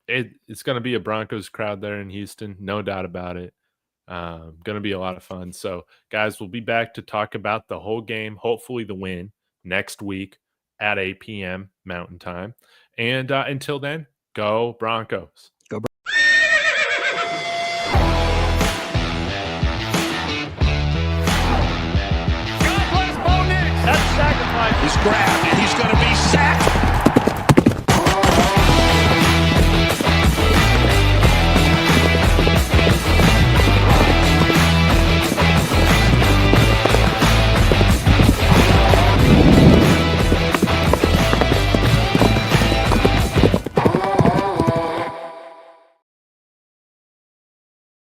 Speaker 2: It's going to be a Broncos crowd there in Houston, no doubt about it. Going to be a lot of fun. So, guys, we'll be back to talk about the whole game, hopefully the win, next week at 8 p.m. Mountain Time. And until then, go Broncos.
Speaker 5: Go
Speaker 1: God bless Bo Nix. That's sacrifice. He's grabbed, and he's going to be sacked.